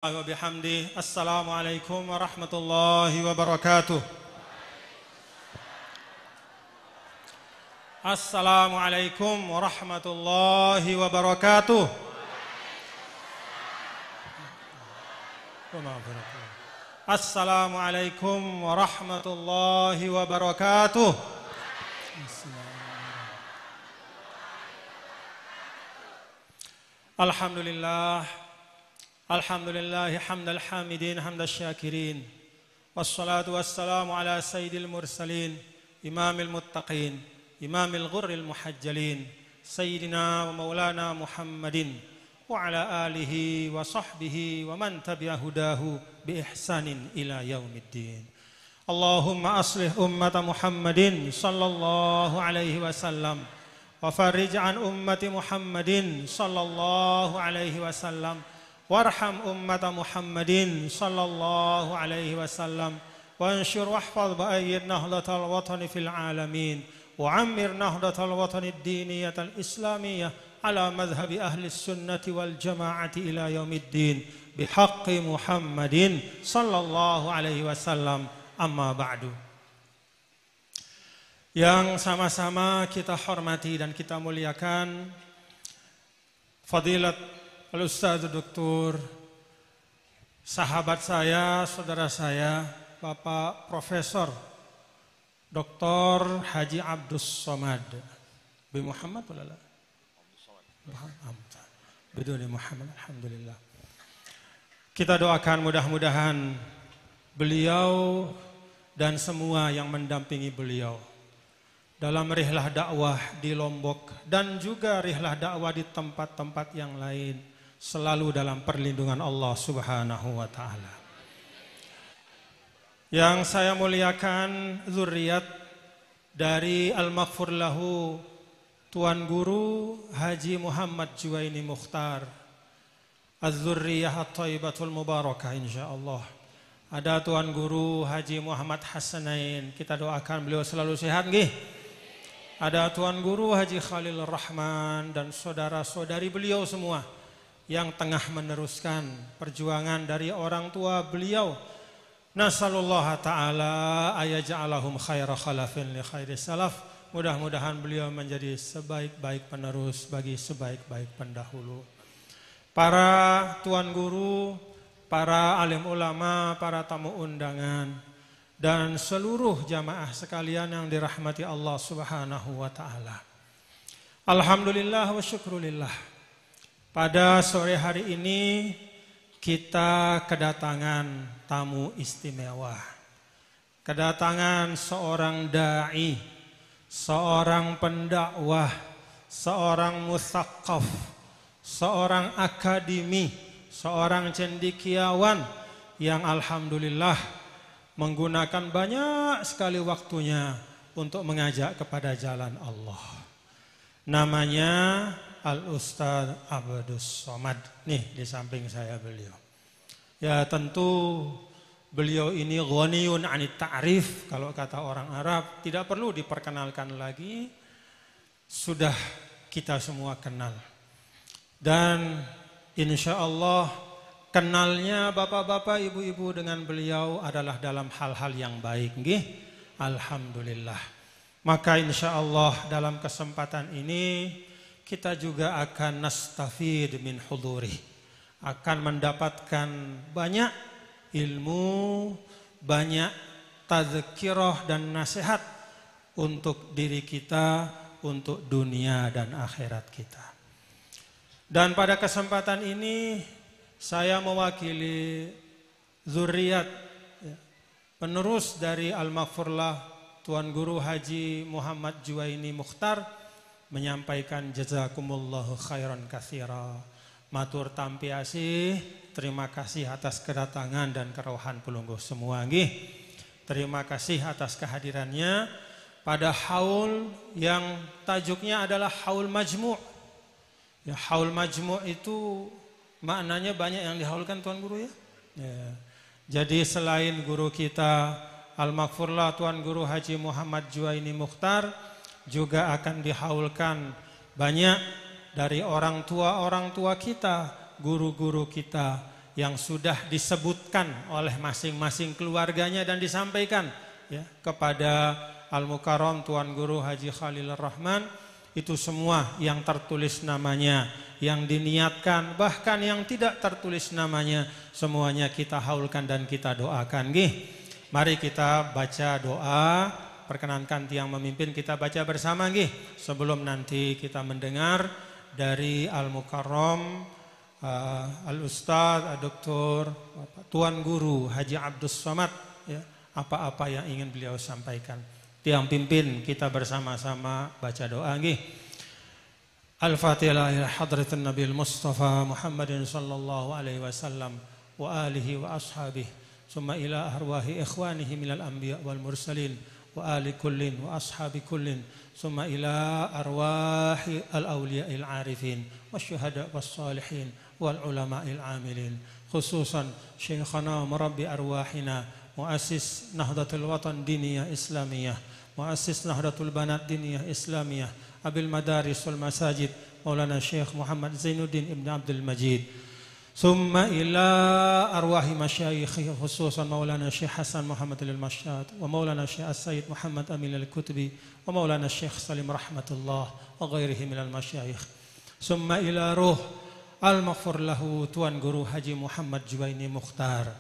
وبحمده السلام عليكم ورحمة الله وبركاته. السلام عليكم ورحمة الله وبركاته. السلام عليكم ورحمة الله وبركاته. الحمد لله الحمد لله حمد الحامدين حمد الشاكرين والصلاة والسلام على سيد المرسلين إمام المتقين إمام الغر المحجلين سيدنا ومولانا محمد وعلى آله وصحبه ومن تبع هداه بإحسان إلى يوم الدين. اللهم أصلح أمة محمد صلى الله عليه وسلم وفرج عن أمة محمد صلى الله عليه وسلم وارحم أمة محمد صلى الله عليه وسلم وانشر واحفظ بأيد نهضة الوطن في العالمين وعمر نهضة الوطن الدينية الإسلامية على مذهب أهل السنة والجماعة إلى يوم الدين بحق محمد صلى الله عليه وسلم. Amma ba'du. Yang sama-sama kita hormati dan kita muliakan Fadilat Al-Ustaz Dr. sahabat saya, saudara saya, Bapak Profesor Dr. Haji Abdus Somad bin Muhammad Biduni Muhammad. Alhamdulillah. Kita doakan mudah-mudahan beliau dan semua yang mendampingi beliau dalam rihlah dakwah di Lombok dan juga rihlah dakwah di tempat-tempat yang lain selalu dalam perlindungan Allah Subhanahu wa taala. Yang saya muliakan zuriat dari Al-Maghfur Lahu Tuan Guru Haji Muhammad Juwaini Mukhtar, Az-Zurriyah At-Thayyibatul Mubarakah insyaallah. Ada Tuan Guru Haji Muhammad Hasanain, kita doakan beliau selalu sehat nggih. Ada Tuan Guru Haji Khalil Rahman dan saudara-saudari beliau semua yang tengah meneruskan perjuangan dari orang tua beliau. Nasallallahu ta'ala ayaj'alahum khaira khalafin li khairi salaf. Mudah-mudahan beliau menjadi sebaik-baik penerus bagi sebaik-baik pendahulu. Para tuan guru, para alim ulama, para tamu undangan, dan seluruh jamaah sekalian yang dirahmati Allah Subhanahu wa ta'ala. Alhamdulillah wa syukrulillah. Pada sore hari ini kita kedatangan tamu istimewa. Kedatangan seorang da'i, seorang pendakwah, seorang mutsaqaf, seorang akademi, seorang cendekiawan yang alhamdulillah menggunakan banyak sekali waktunya untuk mengajak kepada jalan Allah. Namanya Al-Ustaz Abdus Somad. Nih di samping saya beliau. Ya tentu beliau ini ghaniyun 'anit ta'rif, kalau kata orang Arab, tidak perlu diperkenalkan lagi. Sudah kita semua kenal. Dan insya Allah kenalnya bapak-bapak, ibu-ibu dengan beliau adalah dalam hal-hal yang baik nggih. Alhamdulillah. Maka insya Allah dalam kesempatan ini kita juga akan nastafid min huduri, akan mendapatkan banyak ilmu, banyak tazkirah dan nasihat untuk diri kita, untuk dunia dan akhirat kita. Dan pada kesempatan ini saya mewakili zuriat penerus dari Al-Maghfur Lah Tuan Guru Haji Muhammad Juwaini Mukhtar menyampaikan jazakumullahu khairan katsira. Matur tampi asih, terima kasih atas kedatangan dan kerohan pelungguh semua nggih. Terima kasih atas kehadirannya pada haul yang tajuknya adalah haul majmu'. Ya, haul majmu' itu maknanya banyak yang dihaulkan Tuan Guru ya. Jadi selain guru kita Al-Maghfur Lah Tuan Guru Haji Muhammad Juwaini Mukhtar, juga akan dihaulkan banyak dari orang tua kita, guru-guru kita yang sudah disebutkan oleh masing-masing keluarganya dan disampaikan ya kepada Al-Mukarram Tuan Guru Haji Khalilur Rahman, itu semua yang tertulis namanya, yang diniatkan, bahkan yang tidak tertulis namanya, semuanya kita haulkan dan kita doakan. Gih, mari kita baca doa, perkenankan tiang memimpin kita baca bersama gih, sebelum nanti kita mendengar dari Al-Mukarram Al-Ustadz Dr. Tuan Guru Haji Abdus Somad ya, apa-apa yang ingin beliau sampaikan. Tiang pimpin kita bersama-sama baca doa nggih. Al-Fatihah ila hadratin Nabil Mustafa Muhammadin sallallahu alaihi wasallam wa alihi wa ashabihi, summa ila arwahi ikhwanihi minal anbiya wal mursalin wa ali kullin wa ashabi kullin, summa ila arwahi al-awliya al-arifin wasyuhada was-salihin wal ulama al-amilin, khususan syekhana murabbi arwahina muassis Nahdlatul Watan Diniyah Islamiyah, muassis Nahdlatul Banat Diniyah Islamiyah, Abil Madaris wal Masajid Maulana Syekh Muhammad Zainuddin Ibn Abdul Majid, summa ila arwahi masyayikh khususan Maulana Syekh Hasan Muhammad al-Mashhad wa Maulana Syekh As-Sayyid Muhammad Amin al-Kutubi wa Maulana Syekh Salim Rahmatullah wa ghairihi minal masyayikh, summa ila ruh al-maghfur lahu Tuan Guru Haji Muhammad Juwaini Mukhtar,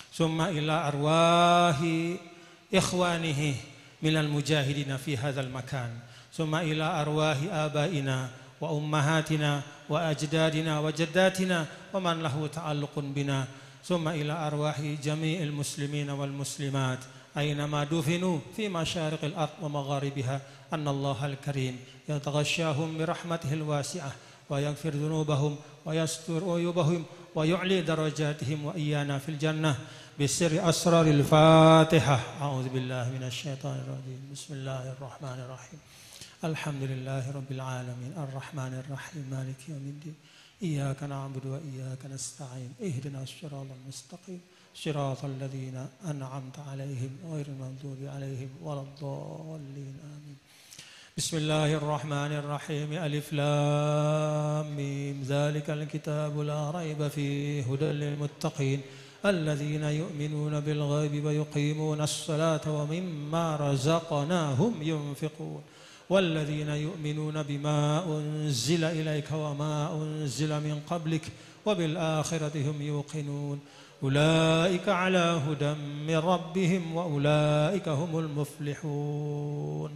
summa ila arwahi ikhwanihi minal mujahidina fi hadzal makan, summa ila arwahi abaina wa ummahatina wa ajdadina wa jaddatina wa man lahu ta'alluqun bina, summa ila arwahi jami'il muslimina wal muslimat aynama dufinu fi masyariqil ard wa magharibiha, annallaha al-karim yataghashshahum bi rahmatihil wasi'ah wa yaghfir dhunubahum wa yastur uyubahum wa yu'li darajatihim wa iyana fil jannah bisirri asraril Fatihah. A'udzu billahi minasy syaithanir rajim. Bismillahirrahmanirrahim. Alhamdulillahi rabbil alamin arrahmanir rahim maliki yaumiddin. Iyyaka na'budu wa iyyaka nasta'in. Ihdinas siratal mustaqim. Siratal ladzina an'amta 'alaihim ghairil maghdubi 'alaihim waladdallin. Amin. Bismillahirrahmanirrahim. Alif lam mim. Dzalikal kitabu la raiba fihi hudal lil muttaqin alladzina yu'minuna bil ghaibi wa yuqimuna as-salata wa mimma razaqnahum yunfiqun walladzina yu'minuna bima unzila ilayka wa ma unzila min qablik wa bil akhirati hum yuqinun ulaika ala hudan min rabbihim wa ulaika humul muflihun.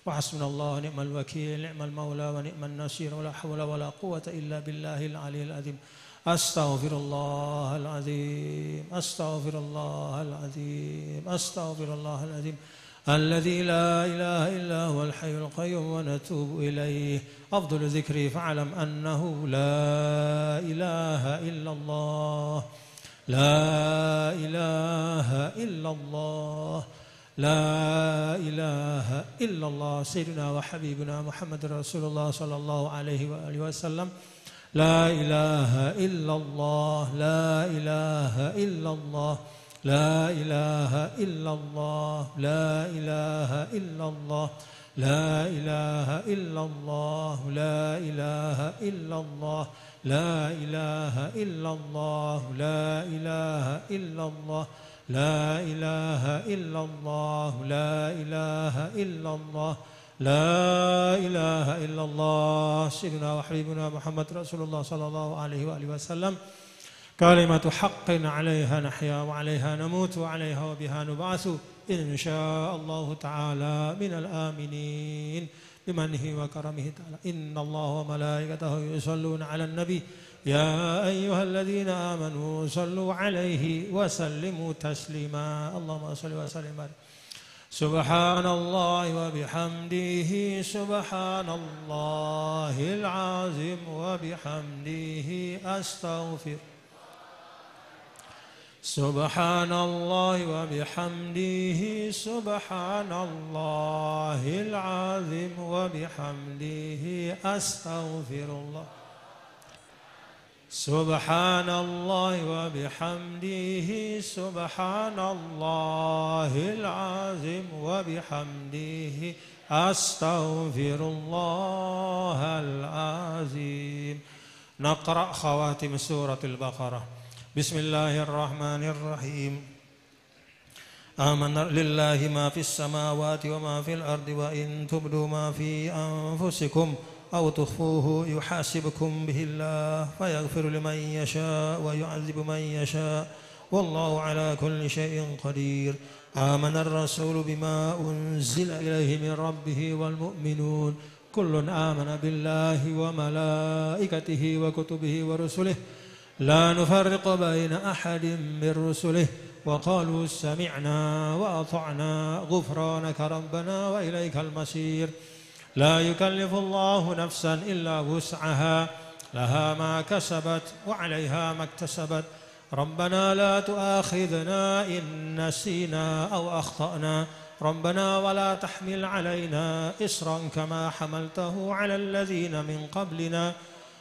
وحسبنا الله ونعم الوكيل نعم المولى ونعم النصير ولا حول ولا قوة إلا بالله العلي العظيم. أستغفر الله العظيم أستغفر الله العظيم أستغفر الله العظيم الذي لا إله إلا هو الحي القيوم ونتوب إليه. أفضل ذكري فاعلم أنه لا إله إلا الله لا إله إلا الله لا إله إلا الله سيدنا وحبيبنا محمد رسول الله صلى الله عليه وآله وسلم. لا إله إلا الله لا إله إلا الله لا إله إلا الله لا إله إلا الله لا إله إلا الله لا إله إلا الله لا إله إلا الله لا إله إلا الله لا إله إلا الله لا إله إلا الله لا إله إلا الله سيدنا وحبيبنا محمد رسول الله صلى الله عليه وآله وسلم. كلمة حق عليها نحيا وعليها نموت وعليها وبها نبعث إن شاء الله تعالى من الآمنين بمنه وكرمه تعالى. إن الله وملائكته يصلون على النبي يا أيها الذين آمنوا صلوا عليه وسلموا تسليما. اللهم صل وسلم عليه. سبحان الله وبحمده سبحان الله العظيم وبحمده أستغفر. سبحان الله وبحمده سبحان الله العظيم وبحمده أستغفر الله. سبحان الله وبحمده سبحان الله العظيم وبحمده أستغفر الله العظيم. نقرأ خواتم سورة البقرة. Bismillahirrahmanirrahim. Amana lillahi ma fis samawati wa ma fil ardi wa in tubdu ma fi anfusikum aw tukhfuhu yuhasibukum bihi Allah fayaghfiru liman yasha wa yu'adzibu man yasha wallahu ala kulli syai'in qadir. Amana ar-rasulu bima unzila ilaihi min rabbih wal mu'minun kullun amana billahi wa malaikatihi wa kutubihi wa rusulihi لا نفرق بين أحد من رسله وقالوا سمعنا وأطعنا غفرانك ربنا وإليك المصير لا يكلف الله نفسا إلا وسعها لها ما كسبت وعليها ما اكتسبت ربنا لا تؤاخذنا إن نسينا أو أخطأنا ربنا ولا تحمل علينا إصرا كما حملته على الذين من قبلنا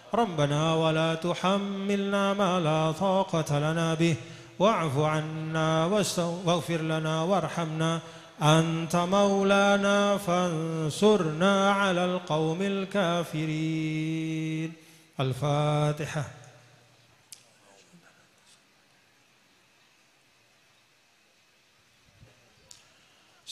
ربنا ولا تحملنا ما لا طاقة لنا به واعف عنا واغفر لنا وارحمنا أنت مولانا فانصرنا على القوم الكافرين. الفاتحة.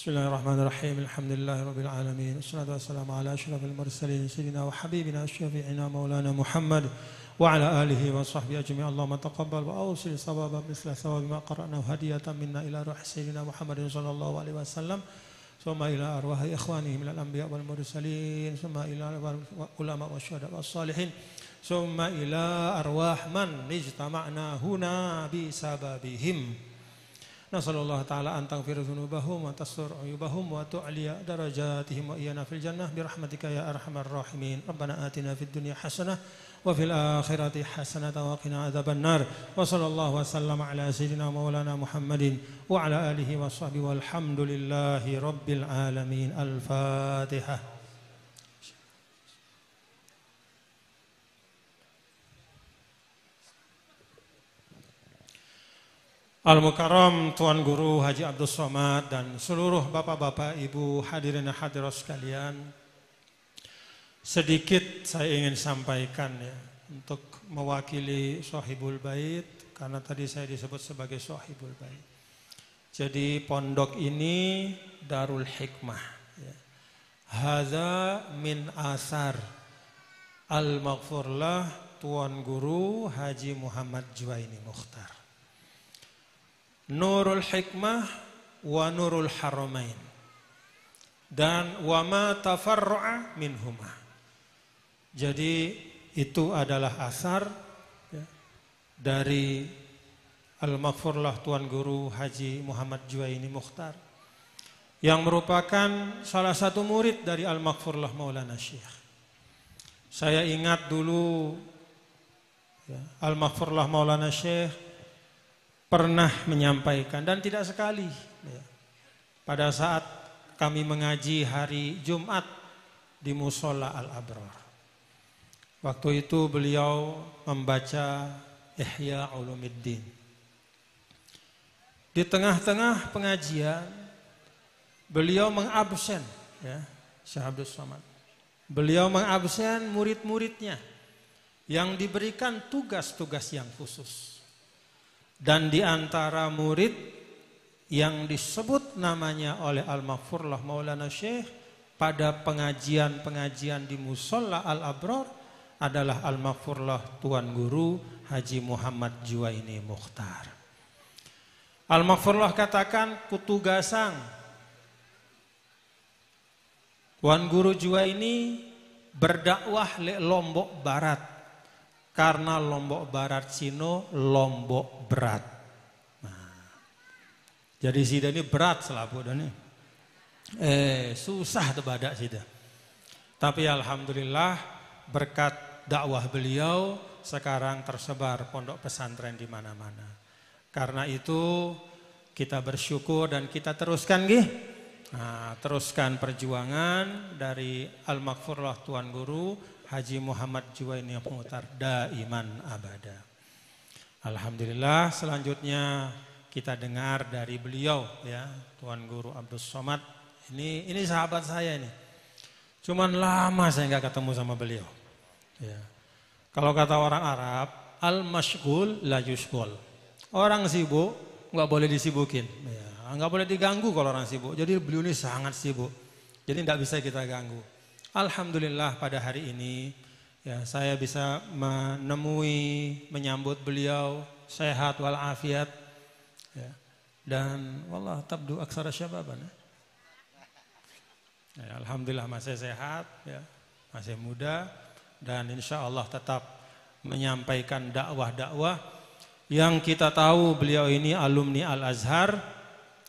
Bismillahirrahmanirrahim. Alhamdulillahi rabbil alamin. Wassalatu wassalamu ala asyrafil mursalin sayyidina wa habibina syafi'ina maulana Muhammad wa ala alihi wa sahbihi ajma'in. Allahumma taqabbal wa awsil sawaba misla sawabi ma qara'na hadiyatan minna ila ruh sayyidina Muhammadin sallallahu alaihi wasallam. Summa ila arwahi ikhwanihi minal anbiya wal mursalin. Summa ila ulama wa syuhada was salihin. Summa ila arwah man ijtama'na huna bi sababihim. Nasallallahu ta'ala an taghfir dzunubahum wa tastur uyubahum wa tu'liya darajatihim wa iyana fil jannah bi rahmatika ya arhamar rahimin. Rabbana atina fid dunya hasanah wa fil akhirati hasanah wa qina adzaban nar. Wa sallallahu wasallama ala sayyidina maulana Muhammadin wa ala alihi wa sahbihi walhamdulillahi rabbil alamin. Al-Fatihah. Al-Mukarram Tuan Guru Haji Abdus Somad dan seluruh bapak-bapak, ibu, hadirin dan hadirat sekalian, sedikit saya ingin sampaikan ya untuk mewakili Shahibul Bait karena tadi saya disebut sebagai Shahibul Bait. Jadi pondok ini Darul Hikmah. Ya. Hadza min asar al-maghfurlah Tuan Guru Haji Muhammad Juwaini Mukhtar. Nurul Hikmah wa Nurul Haramain dan wa ma tafarra'a minhuma. Jadi itu adalah asar ya, dari Al-Maghfurlah Tuan Guru Haji Muhammad Juwaini Mukhtar yang merupakan salah satu murid dari Al-Maghfurlah Maulana Syekh. Saya ingat dulu ya, Al-Maghfurlah Maulana Syekh pernah menyampaikan dan tidak sekali ya, pada saat kami mengaji hari Jumat di Musola Al-Abrar. Waktu itu beliau membaca Ihya Ulumuddin. Di tengah-tengah pengajian beliau mengabsen ya, Syekh Abdus Somad. Beliau mengabsen murid-muridnya yang diberikan tugas-tugas yang khusus. Dan di antara murid yang disebut namanya oleh Al-Maghfurlah Maulana Syekh pada pengajian-pengajian di Musola Al-Abrar adalah Al-Maghfurlah Tuan Guru Haji Muhammad Juwaini Mukhtar. Al-Maghfurlah katakan kutugasang Tuan Guru Juwaini berdakwah le Lombok Barat. Karena Lombok Barat Sino, Lombok berat. Nah, jadi sida ini berat selapu dan ini. Susah tebadak sida. Tapi alhamdulillah berkat dakwah beliau sekarang tersebar pondok pesantren di mana-mana. Karena itu kita bersyukur dan kita teruskan teruskan perjuangan dari Al-Maghfurlah Tuan Guru Haji Muhammad Juwaini Mukhtar daiman abada. Alhamdulillah, selanjutnya kita dengar dari beliau ya, Tuan Guru Abdus Somad. Ini sahabat saya ini. Cuman lama saya nggak ketemu sama beliau. Ya. Kalau kata orang Arab, al-mashghul la yushghul. Orang sibuk nggak boleh disibukin, ya, nggak boleh diganggu kalau orang sibuk. Jadi beliau ini sangat sibuk, jadi nggak bisa kita ganggu. Alhamdulillah pada hari ini ya saya bisa menyambut beliau sehat walafiat, ya. Dan wallah tabdu aksara syababan. Ya, alhamdulillah masih sehat, ya, masih muda, dan insya Allah tetap menyampaikan dakwah-dakwah yang kita tahu beliau ini alumni Al-Azhar,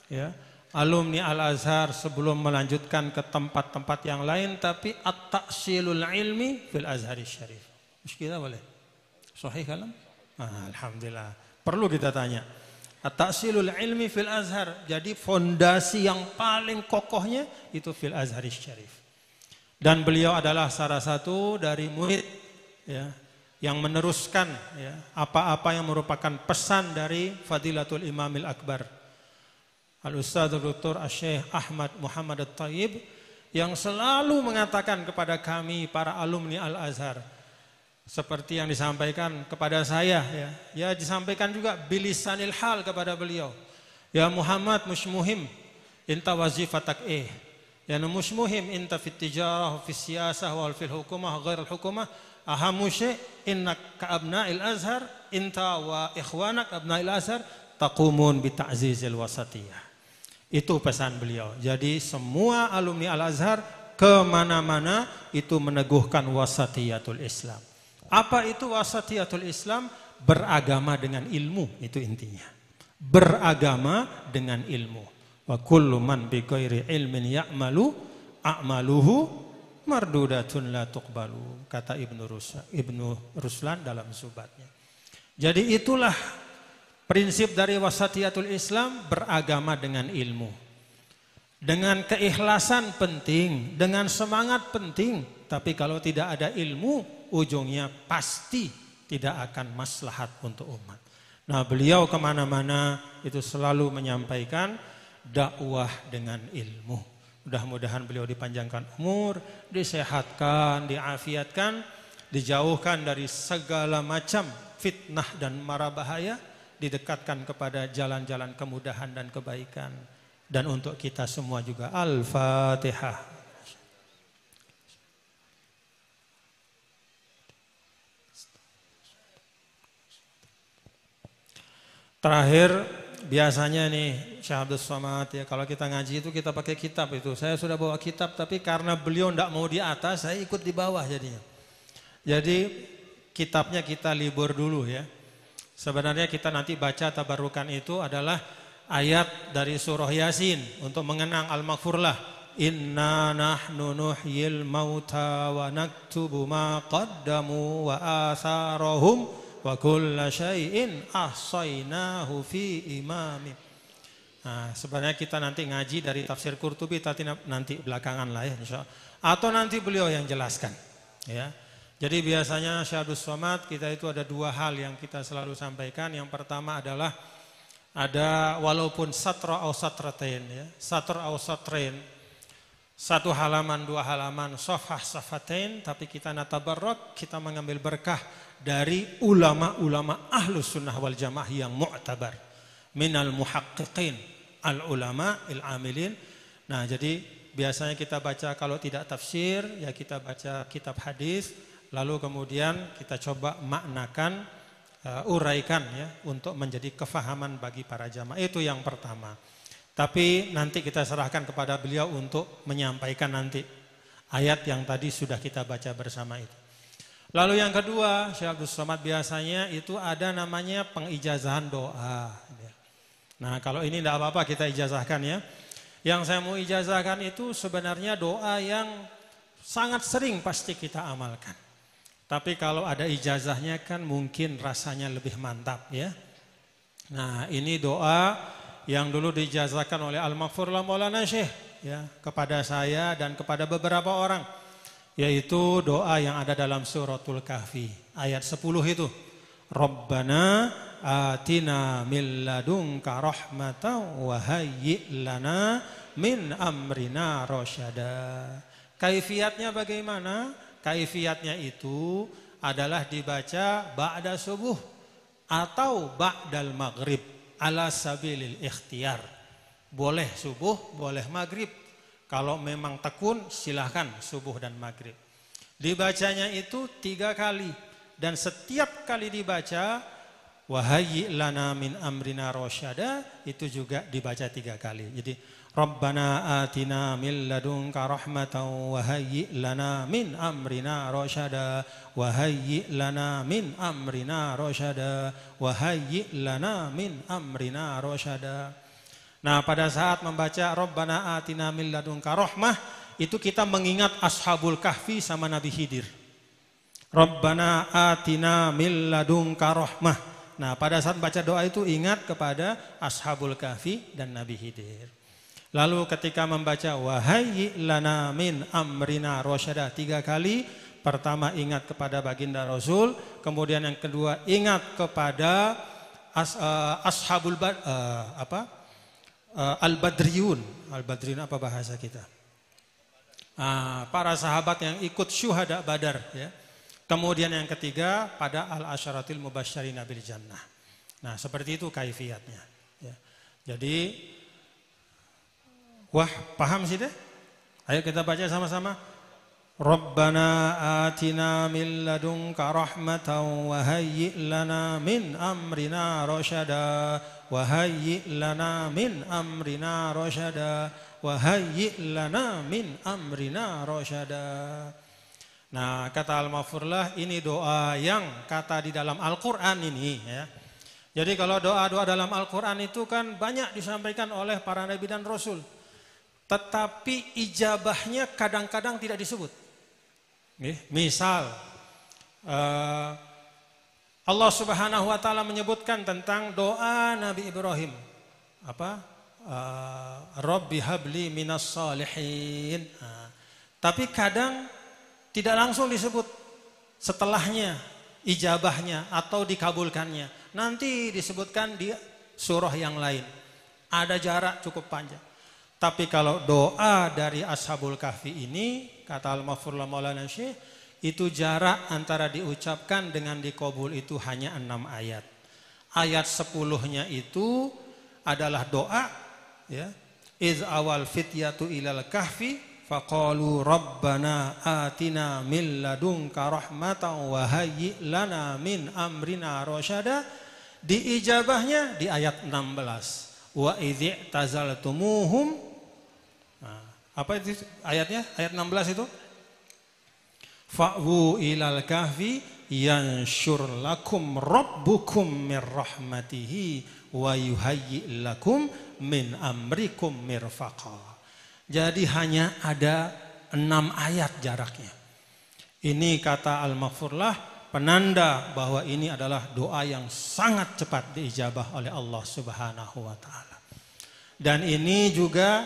ya, alumni Al-Azhar sebelum melanjutkan ke tempat-tempat yang lain, tapi at-ta'silul ilmi fil Azhari Syarif. Kita boleh? Sahih kalam? Alhamdulillah. Perlu kita tanya. At-ta'silul ilmi fil Azhar. Jadi fondasi yang paling kokohnya itu fil Azhari Syarif. Dan beliau adalah salah satu dari murid, ya, yang meneruskan, ya, apa-apa yang merupakan pesan dari Fadilatul Imamil Akbar Al-Ustadz Dr. Syekh Ahmad Muhammad At-Tayyib, yang selalu mengatakan kepada kami para alumni Al-Azhar, seperti yang disampaikan kepada saya, ya disampaikan juga bilisanil hal kepada beliau. Ya Muhammad mushmuhim inta wazifatak ya mushmuhim inta fit tijarah fi siyasah wal fil hukumah ghair al hukumah ahamu syai' innak ka abna'il azhar inta wa ikhwanak abna'il azhar taqumun bi ta'zizil wasatiyah. Itu pesan beliau. Jadi semua alumni Al-Azhar kemana-mana itu meneguhkan wasatiyatul Islam. Apa itu wasatiyatul Islam? Beragama dengan ilmu, itu intinya. Beragama dengan ilmu. Wa kullu man bi ghairi ilmin ya'malu a'maluhu mardudatun la tuqbalu, kata Ibnu Ruslan dalam subatnya. Jadi itulah prinsip dari wasatiyatul Islam, beragama dengan ilmu. Dengan keikhlasan penting, dengan semangat penting, tapi kalau tidak ada ilmu, ujungnya pasti tidak akan maslahat untuk umat. Nah, beliau kemana-mana itu selalu menyampaikan dakwah dengan ilmu. Mudah-mudahan beliau dipanjangkan umur, disehatkan, diafiatkan, dijauhkan dari segala macam fitnah dan mara bahaya, didekatkan kepada jalan-jalan kemudahan dan kebaikan. Dan untuk kita semua juga Al-Fatihah. Terakhir, biasanya nih Syekh Abdul Somad, ya, kalau kita ngaji itu kita pakai kitab itu. Saya sudah bawa kitab, tapi karena beliau tidak mau di atas, saya ikut di bawah jadinya. Jadi kitabnya kita libur dulu, ya. Sebenarnya kita nanti baca tabarukan itu adalah ayat dari surah Yasin untuk mengenang Al-Maghfurlah. Inna nahnu nuhyil mauta wa naktubu ma qaddamu wa atharahum wa kulla syai'in ahsaynahu fi imamin. Nah, sebenarnya kita nanti ngaji dari tafsir Qurtubi, tapi nanti belakangan lah, ya, insyaallah. Atau nanti beliau yang jelaskan, ya. Jadi biasanya Syekh Abdul Somad kita itu ada dua hal yang kita selalu sampaikan. Yang pertama adalah ada walaupun satra au satratain, ya, satra au satrain, satu halaman, dua halaman, safhah safatain, tapi kita natabarrak, kita mengambil berkah dari ulama-ulama ahlus sunnah wal jamaah yang mu'tabar minal muhaqqiqin al ulama il amilin. Nah, jadi biasanya kita baca, kalau tidak tafsir ya kita baca kitab hadis. Lalu kemudian kita coba maknakan, uraikan, ya, untuk menjadi kefahaman bagi para jamaah. Itu yang pertama. Tapi nanti kita serahkan kepada beliau untuk menyampaikan nanti ayat yang tadi sudah kita baca bersama itu. Lalu yang kedua, Syekh Abdul Somad biasanya itu ada namanya pengijazahan doa. Nah, kalau ini tidak apa-apa kita ijazahkan, ya. Yang saya mau ijazahkan itu sebenarnya doa yang sangat sering pasti kita amalkan. Tapi kalau ada ijazahnya kan mungkin rasanya lebih mantap, ya. Nah, ini doa yang dulu diijazahkan oleh Al-Maghfurlah Maulana Syekh, ya, kepada saya dan kepada beberapa orang, yaitu doa yang ada dalam suratul Kahfi ayat 10 itu. Rabbana atina min ladunka rahmatan wa hayyi' lana min amrina rasyada. Kaifiatnya bagaimana? Kaifiatnya itu adalah dibaca ba'da subuh, atau ba'dal maghrib ala sabilil ikhtiyar. Boleh subuh, boleh maghrib. Kalau memang tekun silahkan subuh dan maghrib. Dibacanya itu 3 kali. Dan setiap kali dibaca wahayyi lana min amrina rasyada itu juga dibaca 3 kali. Jadi Rabbana atina min ladunka rahmatan wahayyi lana min amrina rasyada wahayyi lana min amrina rasyada wahayyi lana min amrina rasyada. Nah, pada saat membaca Rabbana atina min ladunka rahmah itu kita mengingat Ashabul Kahfi sama Nabi Khidir. Rabbana atina min ladunka rahmah. Nah, pada saat baca doa itu ingat kepada Ashabul Kahfi dan Nabi Khidir. Lalu ketika membaca wahayyi lana min amrina rasyada 3 kali, pertama ingat kepada baginda Rasul, kemudian yang kedua ingat kepada Ashabul Al-Badriyun. Al-Badriyun apa bahasa kita? Para sahabat yang ikut syuhada Badar ya. Kemudian yang ketiga pada al-asyaratil mubasysyirina bil jannah. Nah, seperti itu kaifiatnya ya. Jadi paham sih deh? Ayo kita baca sama-sama. Rabbana atina min ladunka rahmatan wa hayyi lana min amrina rasyada wa hayyi lana min amrina rasyada wa hayyi lana min amrina rasyada. Nah, kata Al-Maghfurlah ini doa yang kata di dalam Al-Qur'an ini ya. Jadi kalau doa-doa dalam Al-Qur'an itu kan banyak disampaikan oleh para nabi dan rasul. Tetapi ijabahnya kadang-kadang tidak disebut. Misal Allah Subhanahu wa taala menyebutkan tentang doa Nabi Ibrahim. Rabbi habli minas salihin. Tapi kadang tidak langsung disebut setelahnya ijabahnya atau dikabulkannya. Nanti disebutkan di surah yang lain. Ada jarak cukup panjang. Tapi kalau doa dari Ashabul Kahfi ini, kata Al-Maghfurlah Maulana Syekh, itu jarak antara diucapkan dengan dikabul itu hanya 6 ayat. Ayat 10-nya itu adalah doa ya. Iz awal fityatu ilal kahfi faqalu rabbana atina min ladunka rahmatan wa hayyi lana min amrina rasyada. Diijabahnya di ayat 16. Wa idzi tazaltumuhum. Apa itu ayatnya? Ayat 16 itu. Fa'wu ilal kahfi yanshur lakum rabbukum mir rahmatihi wa yuhayyi lakum min amrikum mirfaqa. Jadi hanya ada 6 ayat jaraknya. Ini kata Al-Maghfurlah penanda bahwa ini adalah doa yang sangat cepat diijabah oleh Allah Subhanahu wa taala. Dan ini juga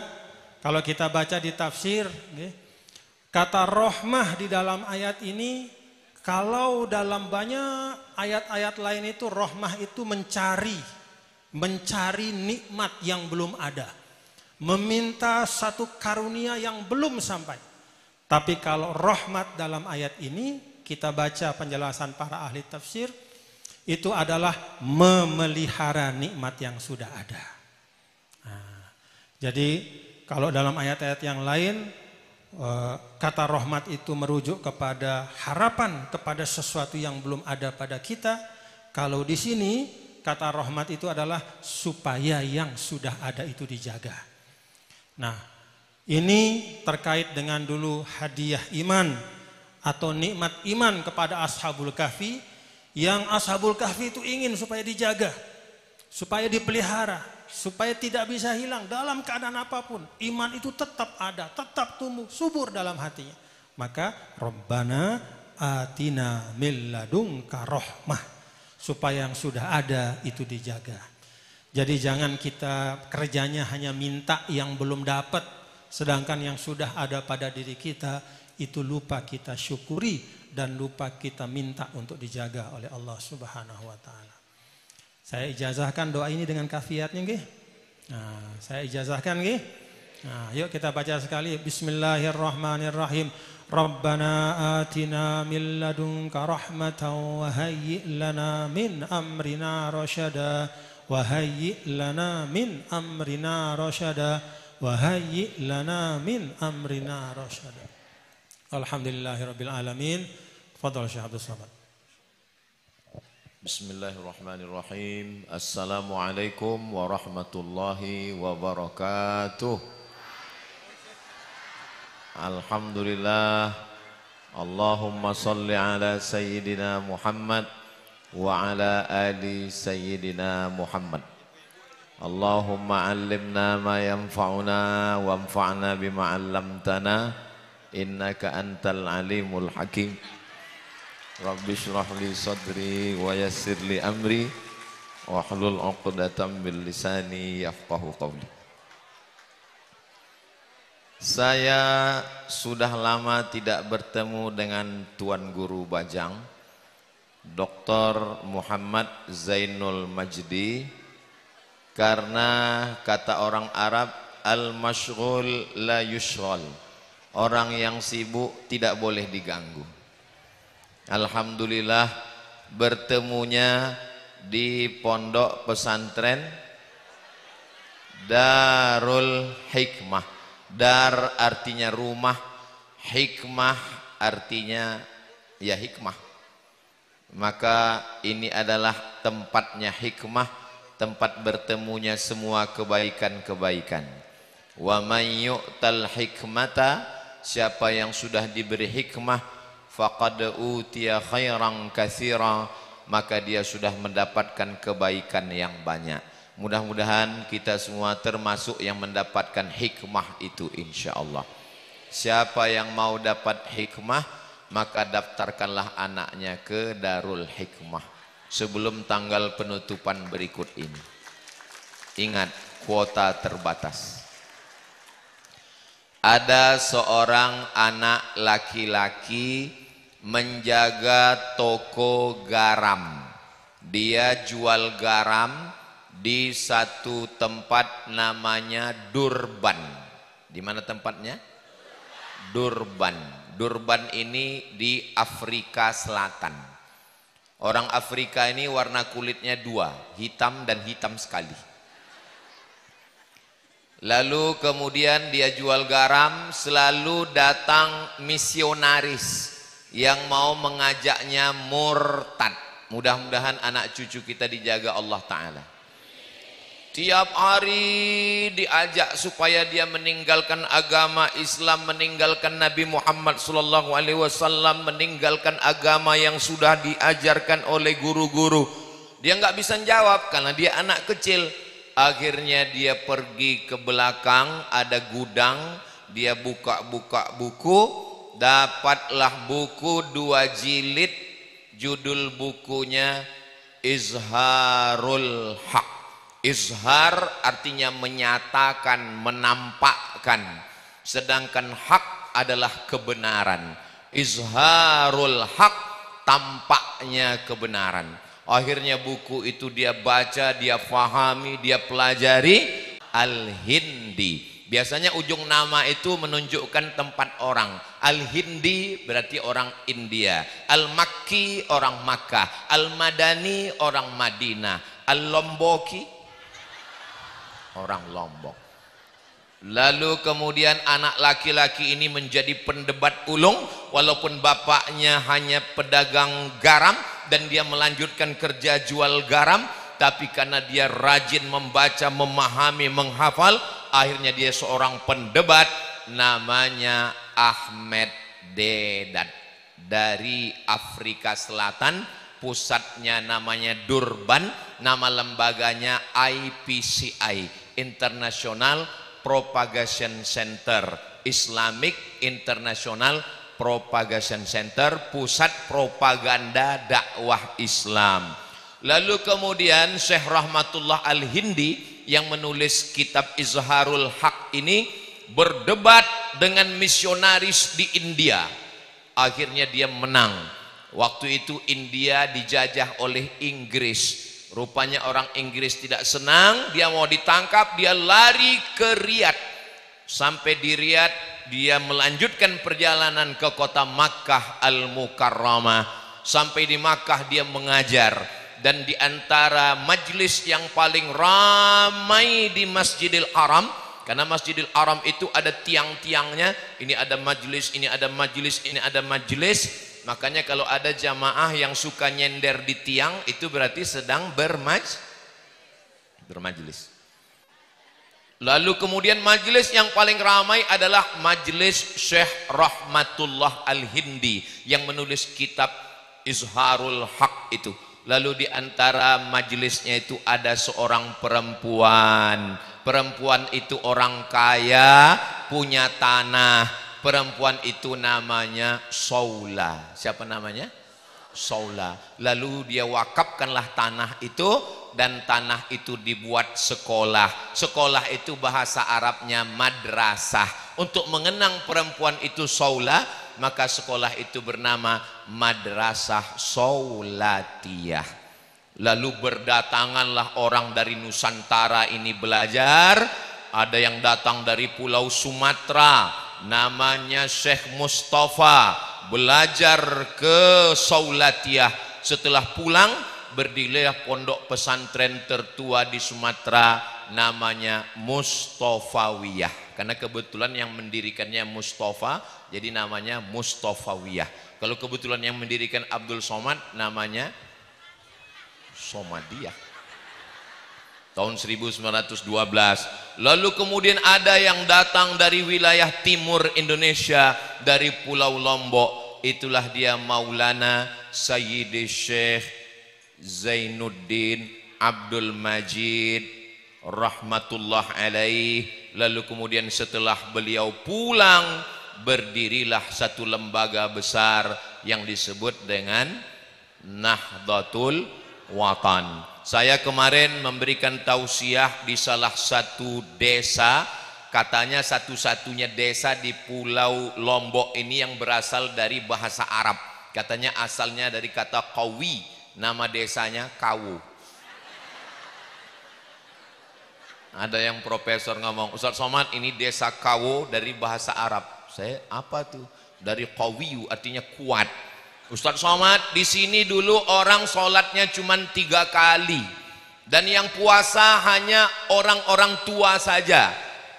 kalau kita baca di tafsir, kata rahmah di dalam ayat ini, kalau dalam banyak ayat-ayat lain itu rahmah itu mencari nikmat yang belum ada, meminta satu karunia yang belum sampai. Tapi kalau rahmat dalam ayat ini, kita baca penjelasan para ahli tafsir, itu adalah memelihara nikmat yang sudah ada. Nah, jadi kalau dalam ayat-ayat yang lain kata rahmat itu merujuk kepada harapan kepada sesuatu yang belum ada pada kita. Kalau di sini kata rahmat itu adalah supaya yang sudah ada itu dijaga. Nah, ini terkait dengan dulu hadiah iman atau nikmat iman kepada Ashabul Kahfi, yang Ashabul Kahfi itu ingin supaya dijaga, supaya dipelihara, supaya tidak bisa hilang dalam keadaan apapun. Iman itu tetap ada, tetap tumbuh, subur dalam hatinya. Maka Rabbana atina min ladunka rahmah, supaya yang sudah ada itu dijaga. Jadi jangan kita kerjanya hanya minta yang belum dapat, sedangkan yang sudah ada pada diri kita itu lupa kita syukuri dan lupa kita minta untuk dijaga oleh Allah Subhanahu wa taala. Saya ijazahkan doa ini dengan kafiatnya nggih. Nah, saya ijazahkan nggih. Nah, yuk kita baca sekali. Bismillahirrahmanirrahim. Rabbana atina min ladunka rahmatan wa hayyi' lana min amrina rasyada wa hayyi' lana min amrina rasyada wa hayyi' lana min amrina rasyada. Alhamdulillahirabbil alamin. Fadhal Syekh Abdul Samad. Bismillahirrahmanirrahim. Assalamualaikum warahmatullahi wabarakatuh. Alhamdulillah. Allahumma salli ala Sayyidina Muhammad wa ala ali Sayyidina Muhammad. Allahumma allimna ma yanfa'una wanfa'na bima 'allamtana innaka antal alimul hakim. Rabbi shrah li sadri wa yassir li amri wahlul 'uqdatam min lisani yafqahu qawli. Saya sudah lama tidak bertemu dengan Tuan Guru Bajang, Dr. Muhammad Zainul Majdi, karena kata orang Arab, al-mashghul la yushghal. Orang yang sibuk tidak boleh diganggu. Alhamdulillah bertemunya di pondok pesantren Darul Hikmah. Dar artinya rumah, hikmah artinya ya hikmah. Maka ini adalah tempatnya hikmah, tempat bertemunya semua kebaikan-kebaikan. Wa may yu'tal hikmata, siapa yang sudah diberi hikmah, faqad utiya khairan katsira, maka dia sudah mendapatkan kebaikan yang banyak. Mudah-mudahan kita semua termasuk yang mendapatkan hikmah itu insyaallah. Siapa yang mau dapat hikmah, maka daftarkanlah anaknya ke Darul Hikmah sebelum tanggal penutupan berikut ini. Ingat, kuota terbatas. Ada seorang anak laki-laki menjaga toko garam. Dia jual garam di satu tempat namanya Durban. Di mana tempatnya? Durban. Durban ini di Afrika Selatan. Orang Afrika ini warna kulitnya dua, hitam dan hitam sekali. Lalu kemudian dia jual garam, selalu datang misionaris yang mau mengajaknya murtad. Mudah-mudahan anak cucu kita dijaga Allah Ta'ala. Tiap hari diajak supaya dia meninggalkan agama Islam, meninggalkan Nabi Muhammad SAW, meninggalkan agama yang sudah diajarkan oleh guru-guru. Dia nggak bisa jawab karena dia anak kecil. Akhirnya dia pergi ke belakang, ada gudang, dia buka-buka buku, dapatlah buku 2 jilid, judul bukunya Izharul Haq. Izhar artinya menyatakan, menampakkan, sedangkan hak adalah kebenaran. Izharul haq, tampaknya kebenaran. Akhirnya buku itu dia baca, dia fahami, dia pelajari. Al-Hindi, biasanya ujung nama itu menunjukkan tempat orang. Al-Hindi berarti orang India, Al-Makki orang Makkah, Al-Madani orang Madinah, Al-Lomboki orang Lombok. Lalu kemudian anak laki-laki ini menjadi pendebat ulung, walaupun bapaknya hanya pedagang garam dan dia melanjutkan kerja jual garam, tapi karena dia rajin membaca, memahami, menghafal, akhirnya dia seorang pendebat namanya Ahmed Deedat dari Afrika Selatan. Pusatnya namanya Durban, nama lembaganya IPCI, International Propagation Center, Islamic International Propagation Center, pusat propaganda dakwah Islam. Lalu kemudian Syekh Rahmatullah Al-Hindi yang menulis kitab Izharul Haq ini berdebat dengan misionaris di India. Akhirnya dia menang. Waktu itu India dijajah oleh Inggris. Rupanya orang Inggris tidak senang, dia mau ditangkap, dia lari ke Riyadh. sampai di Riyadh, dia melanjutkan perjalanan ke kota Makkah Al-Mukarramah. Sampai di Makkah dia mengajar, dan di antara majlis yang paling ramai di Masjidil Haram, karena Masjidil Haram itu ada tiang-tiangnya, ini ada majlis, ini ada majlis, ini ada majlis. Makanya kalau ada jamaah yang suka nyender di tiang, itu berarti sedang bermajlis. Lalu kemudian majlis yang paling ramai adalah majlis Syekh Rahmatullah Al-Hindi yang menulis kitab Izharul Haq itu. Lalu di antara majlisnya itu ada seorang perempuan. Perempuan itu orang kaya, punya tanah. Perempuan itu namanya Saula. Siapa namanya? Saula. Lalu dia wakafkanlah tanah itu, dan tanah itu dibuat sekolah. Sekolah itu bahasa Arabnya madrasah. Untuk mengenang perempuan itu Saula, maka sekolah itu bernama Madrasah Saulatiyah. Lalu berdatanganlah orang dari Nusantara ini belajar. Ada yang datang dari Pulau Sumatera, namanya Syekh Mustafa, belajar ke Saulatiyah. Setelah pulang, berdirilah pondok pesantren tertua di Sumatera, namanya Mustafawiyah. Karena kebetulan yang mendirikannya Mustafa, jadi namanya Mustafawiyah. Kalau kebetulan yang mendirikan Abdul Somad, namanya Somadiyah. Tahun 1912. Lalu kemudian ada yang datang dari wilayah timur Indonesia, dari Pulau Lombok. Itulah dia Maulana Sayyidi Syekh Zainuddin Abdul Majid rahmatullah alaih. Lalu kemudian setelah beliau pulang, berdirilah satu lembaga besar yang disebut dengan Nahdlatul Watan. Saya kemarin memberikan tausiah di salah satu desa, katanya satu-satunya desa di Pulau Lombok ini yang berasal dari bahasa Arab. Katanya asalnya dari kata Qawi, nama desanya Kawu. Ada yang profesor ngomong, Ustaz Somad, ini desa Kawu dari bahasa Arab. Saya, apa tuh? Dari Qawiyu, artinya kuat. Ustaz Somad, di sini dulu orang sholatnya cuma 3 kali, dan yang puasa hanya orang-orang tua saja,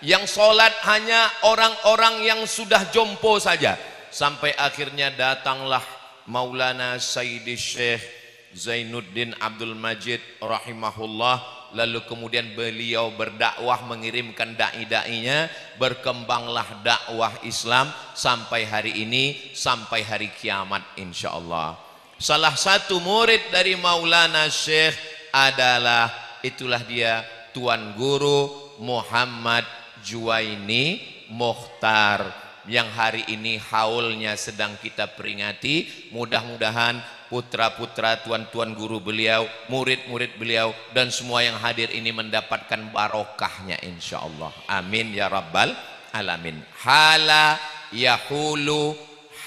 yang sholat hanya orang-orang yang sudah jompo saja. Sampai akhirnya datanglah Maulana Sayyidi Syekh Zainuddin Abdul Majid rahimahullah. Lalu kemudian beliau berdakwah, mengirimkan dai-dainya, berkembanglah dakwah Islam sampai hari ini, sampai hari kiamat insyaallah. Salah satu murid dari Maulana Syekh adalah, itulah dia Tuan Guru Muhammad Juwaini Mukhtar, yang hari ini haulnya sedang kita peringati. Mudah-mudahan putra-putra tuan-tuan guru beliau, murid-murid beliau, dan semua yang hadir ini mendapatkan barokahnya insyaallah. Amin ya rabbal alamin. Hala yahulu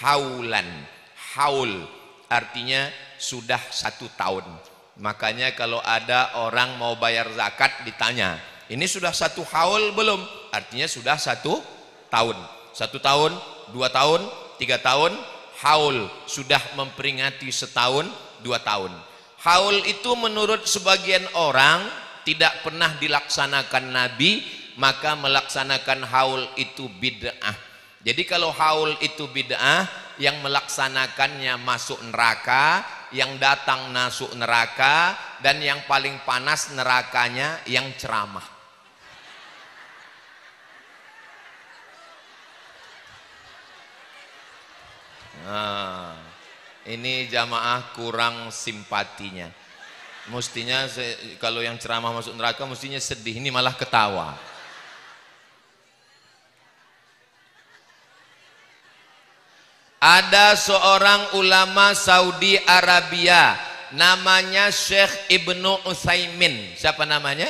haulan. Haul artinya sudah 1 tahun. Makanya kalau ada orang mau bayar zakat ditanya, ini sudah 1 haul belum? Artinya sudah 1 tahun. 1 tahun, 2 tahun, 3 tahun. Haul sudah memperingati 1 tahun, 2 tahun. Haul itu menurut sebagian orang tidak pernah dilaksanakan Nabi, maka melaksanakan haul itu bid'ah. Jadi kalau haul itu bid'ah, yang melaksanakannya masuk neraka, yang datang masuk neraka, dan yang paling panas nerakanya yang ceramah. Nah, ini jamaah kurang simpatinya. Mestinya kalau yang ceramah masuk neraka mestinya sedih, ini malah ketawa. Ada seorang ulama Saudi Arabia namanya Syekh Ibnu Utsaimin. Siapa namanya?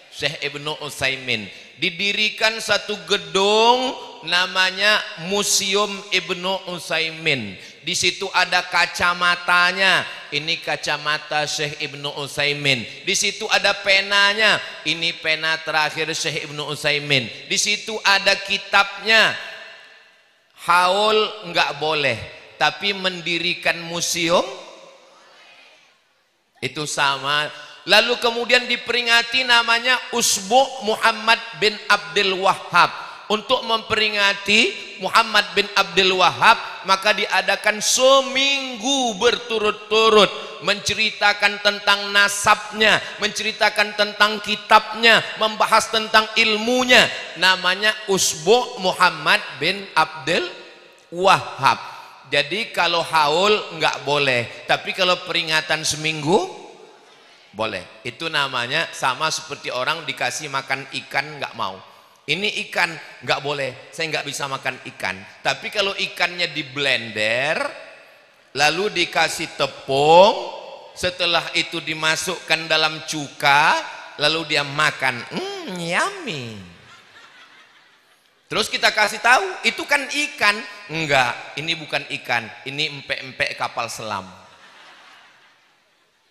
Syekh Ibnu Utsaimin. Didirikan satu gedung namanya Museum Ibnu Utsaimin. Di situ ada kacamatanya. ini kacamata Syekh Ibnu Utsaimin. Di situ ada penanya, ini pena terakhir Syekh Ibnu Utsaimin. Di situ ada kitabnya. Haul enggak boleh, tapi mendirikan museum itu sama. Lalu kemudian diperingati namanya Usbu' Muhammad bin Abdul Wahhab. Untuk memperingati Muhammad bin Abdul Wahhab, maka diadakan seminggu berturut-turut menceritakan tentang nasabnya, menceritakan tentang kitabnya, membahas tentang ilmunya. Namanya Usbu' Muhammad bin Abdul Wahhab. Jadi kalau haul enggak boleh, tapi kalau peringatan seminggu boleh. Itu namanya sama seperti orang dikasih makan ikan nggak mau. Ini ikan nggak boleh, saya nggak bisa makan ikan. Tapi kalau ikannya di blender, lalu dikasih tepung, setelah itu dimasukkan dalam cuka, lalu dia makan, yummy. Terus kita kasih tahu, itu kan ikan. Enggak, ini bukan ikan, ini empek-empek kapal selam.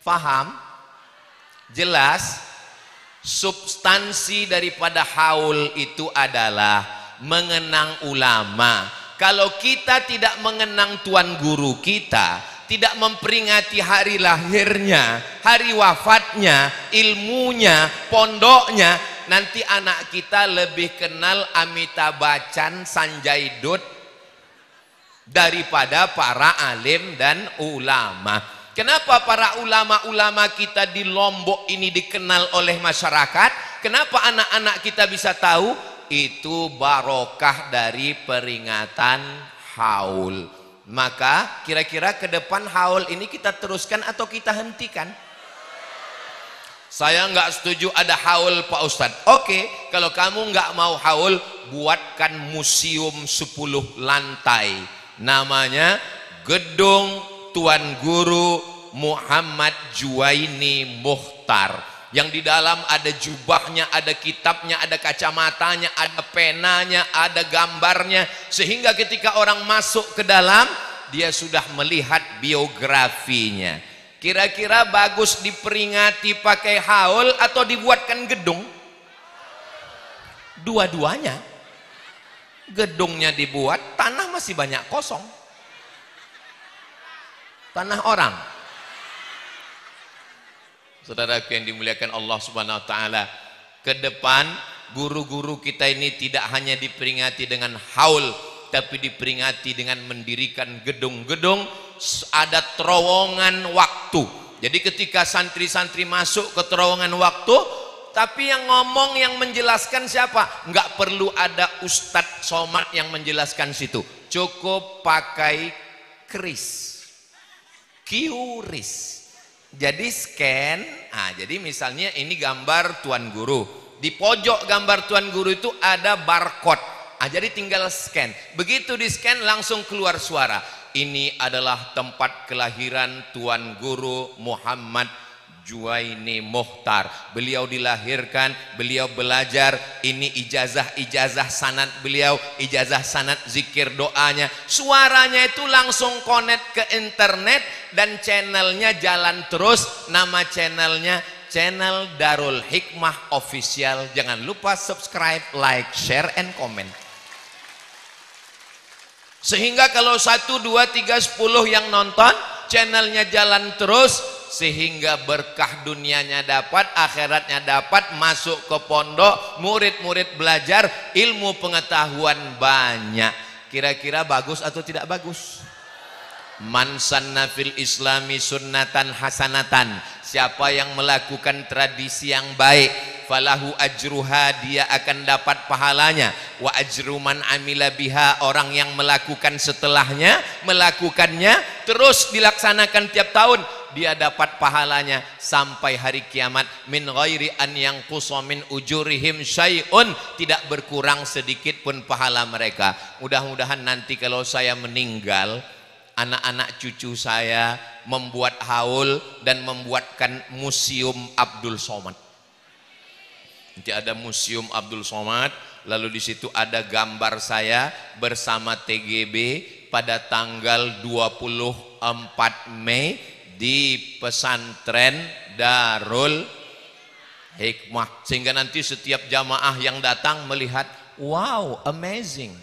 Faham? Jelas, substansi daripada haul itu adalah mengenang ulama. Kalau kita tidak mengenang tuan guru kita, tidak memperingati hari lahirnya, hari wafatnya, ilmunya, pondoknya, nanti anak kita lebih kenal Amitabh Bachchan, Sanjay Dutt daripada para alim dan ulama. Kenapa para ulama-ulama kita di Lombok ini dikenal oleh masyarakat? Kenapa anak-anak kita bisa tahu? Itu barokah dari peringatan haul. Maka kira-kira ke depan haul ini kita teruskan atau kita hentikan? Saya nggak setuju ada haul Pak Ustadz. Oke, kalau kamu nggak mau haul, buatkan museum 10 lantai. Namanya Gedung Tuan Guru Muhammad Juwaini Mukhtar, yang di dalam ada jubahnya, ada kitabnya, ada kacamatanya, ada penanya, ada gambarnya, sehingga ketika orang masuk ke dalam dia sudah melihat biografinya. Kira-kira bagus diperingati pakai haul atau dibuatkan gedung? Dua-duanya. Gedungnya dibuat, tanah masih banyak kosong, tanah orang. Saudaraku yang dimuliakan Allah Subhanahu wa taala, ke depan guru-guru kita ini tidak hanya diperingati dengan haul, tapi diperingati dengan mendirikan gedung-gedung, ada terowongan waktu. Jadi ketika santri-santri masuk ke terowongan waktu, tapi yang ngomong, yang menjelaskan siapa? Enggak perlu ada Ustadz Somad yang menjelaskan situ, cukup pakai kris, QRIS. Jadi scan, jadi misalnya ini gambar Tuan Guru, di pojok gambar Tuan Guru itu ada barcode, jadi tinggal scan. Begitu di scan langsung keluar suara, ini adalah tempat kelahiran Tuan Guru Muhammad Juwaini Mukhtar. Beliau dilahirkan, beliau belajar, ini ijazah sanad beliau, ijazah sanad zikir doanya. Suaranya itu langsung connect ke internet dan channelnya jalan terus. Nama channelnya channel Darul Hikmah Official. Jangan lupa subscribe, like, share, and comment. Sehingga kalau 1, 2, 3, 10 yang nonton, channelnya jalan terus, sehingga berkah dunianya dapat, akhiratnya dapat, masuk ke pondok, murid-murid belajar, ilmu pengetahuan banyak. Kira-kira bagus atau tidak bagus? Man sanna fil islami sunnatan hasanatan, siapa yang melakukan tradisi yang baik, falahu ajruha, dia akan dapat pahalanya, wa ajru man amila biha, orang yang melakukan setelahnya, melakukannya terus dilaksanakan tiap tahun, dia dapat pahalanya sampai hari kiamat, min ghairi an yanqusa min ujurihim syai'un, tidak berkurang sedikit pun pahala mereka. Mudah-mudahan nanti kalau saya meninggal, anak-anak cucu saya membuat haul dan membuatkan museum Abdul Somad. Nanti ada museum Abdul Somad, lalu di situ ada gambar saya bersama TGB pada tanggal 24 Mei di pesantren Darul Hikmah, sehingga nanti setiap jamaah yang datang melihat, wow, amazing.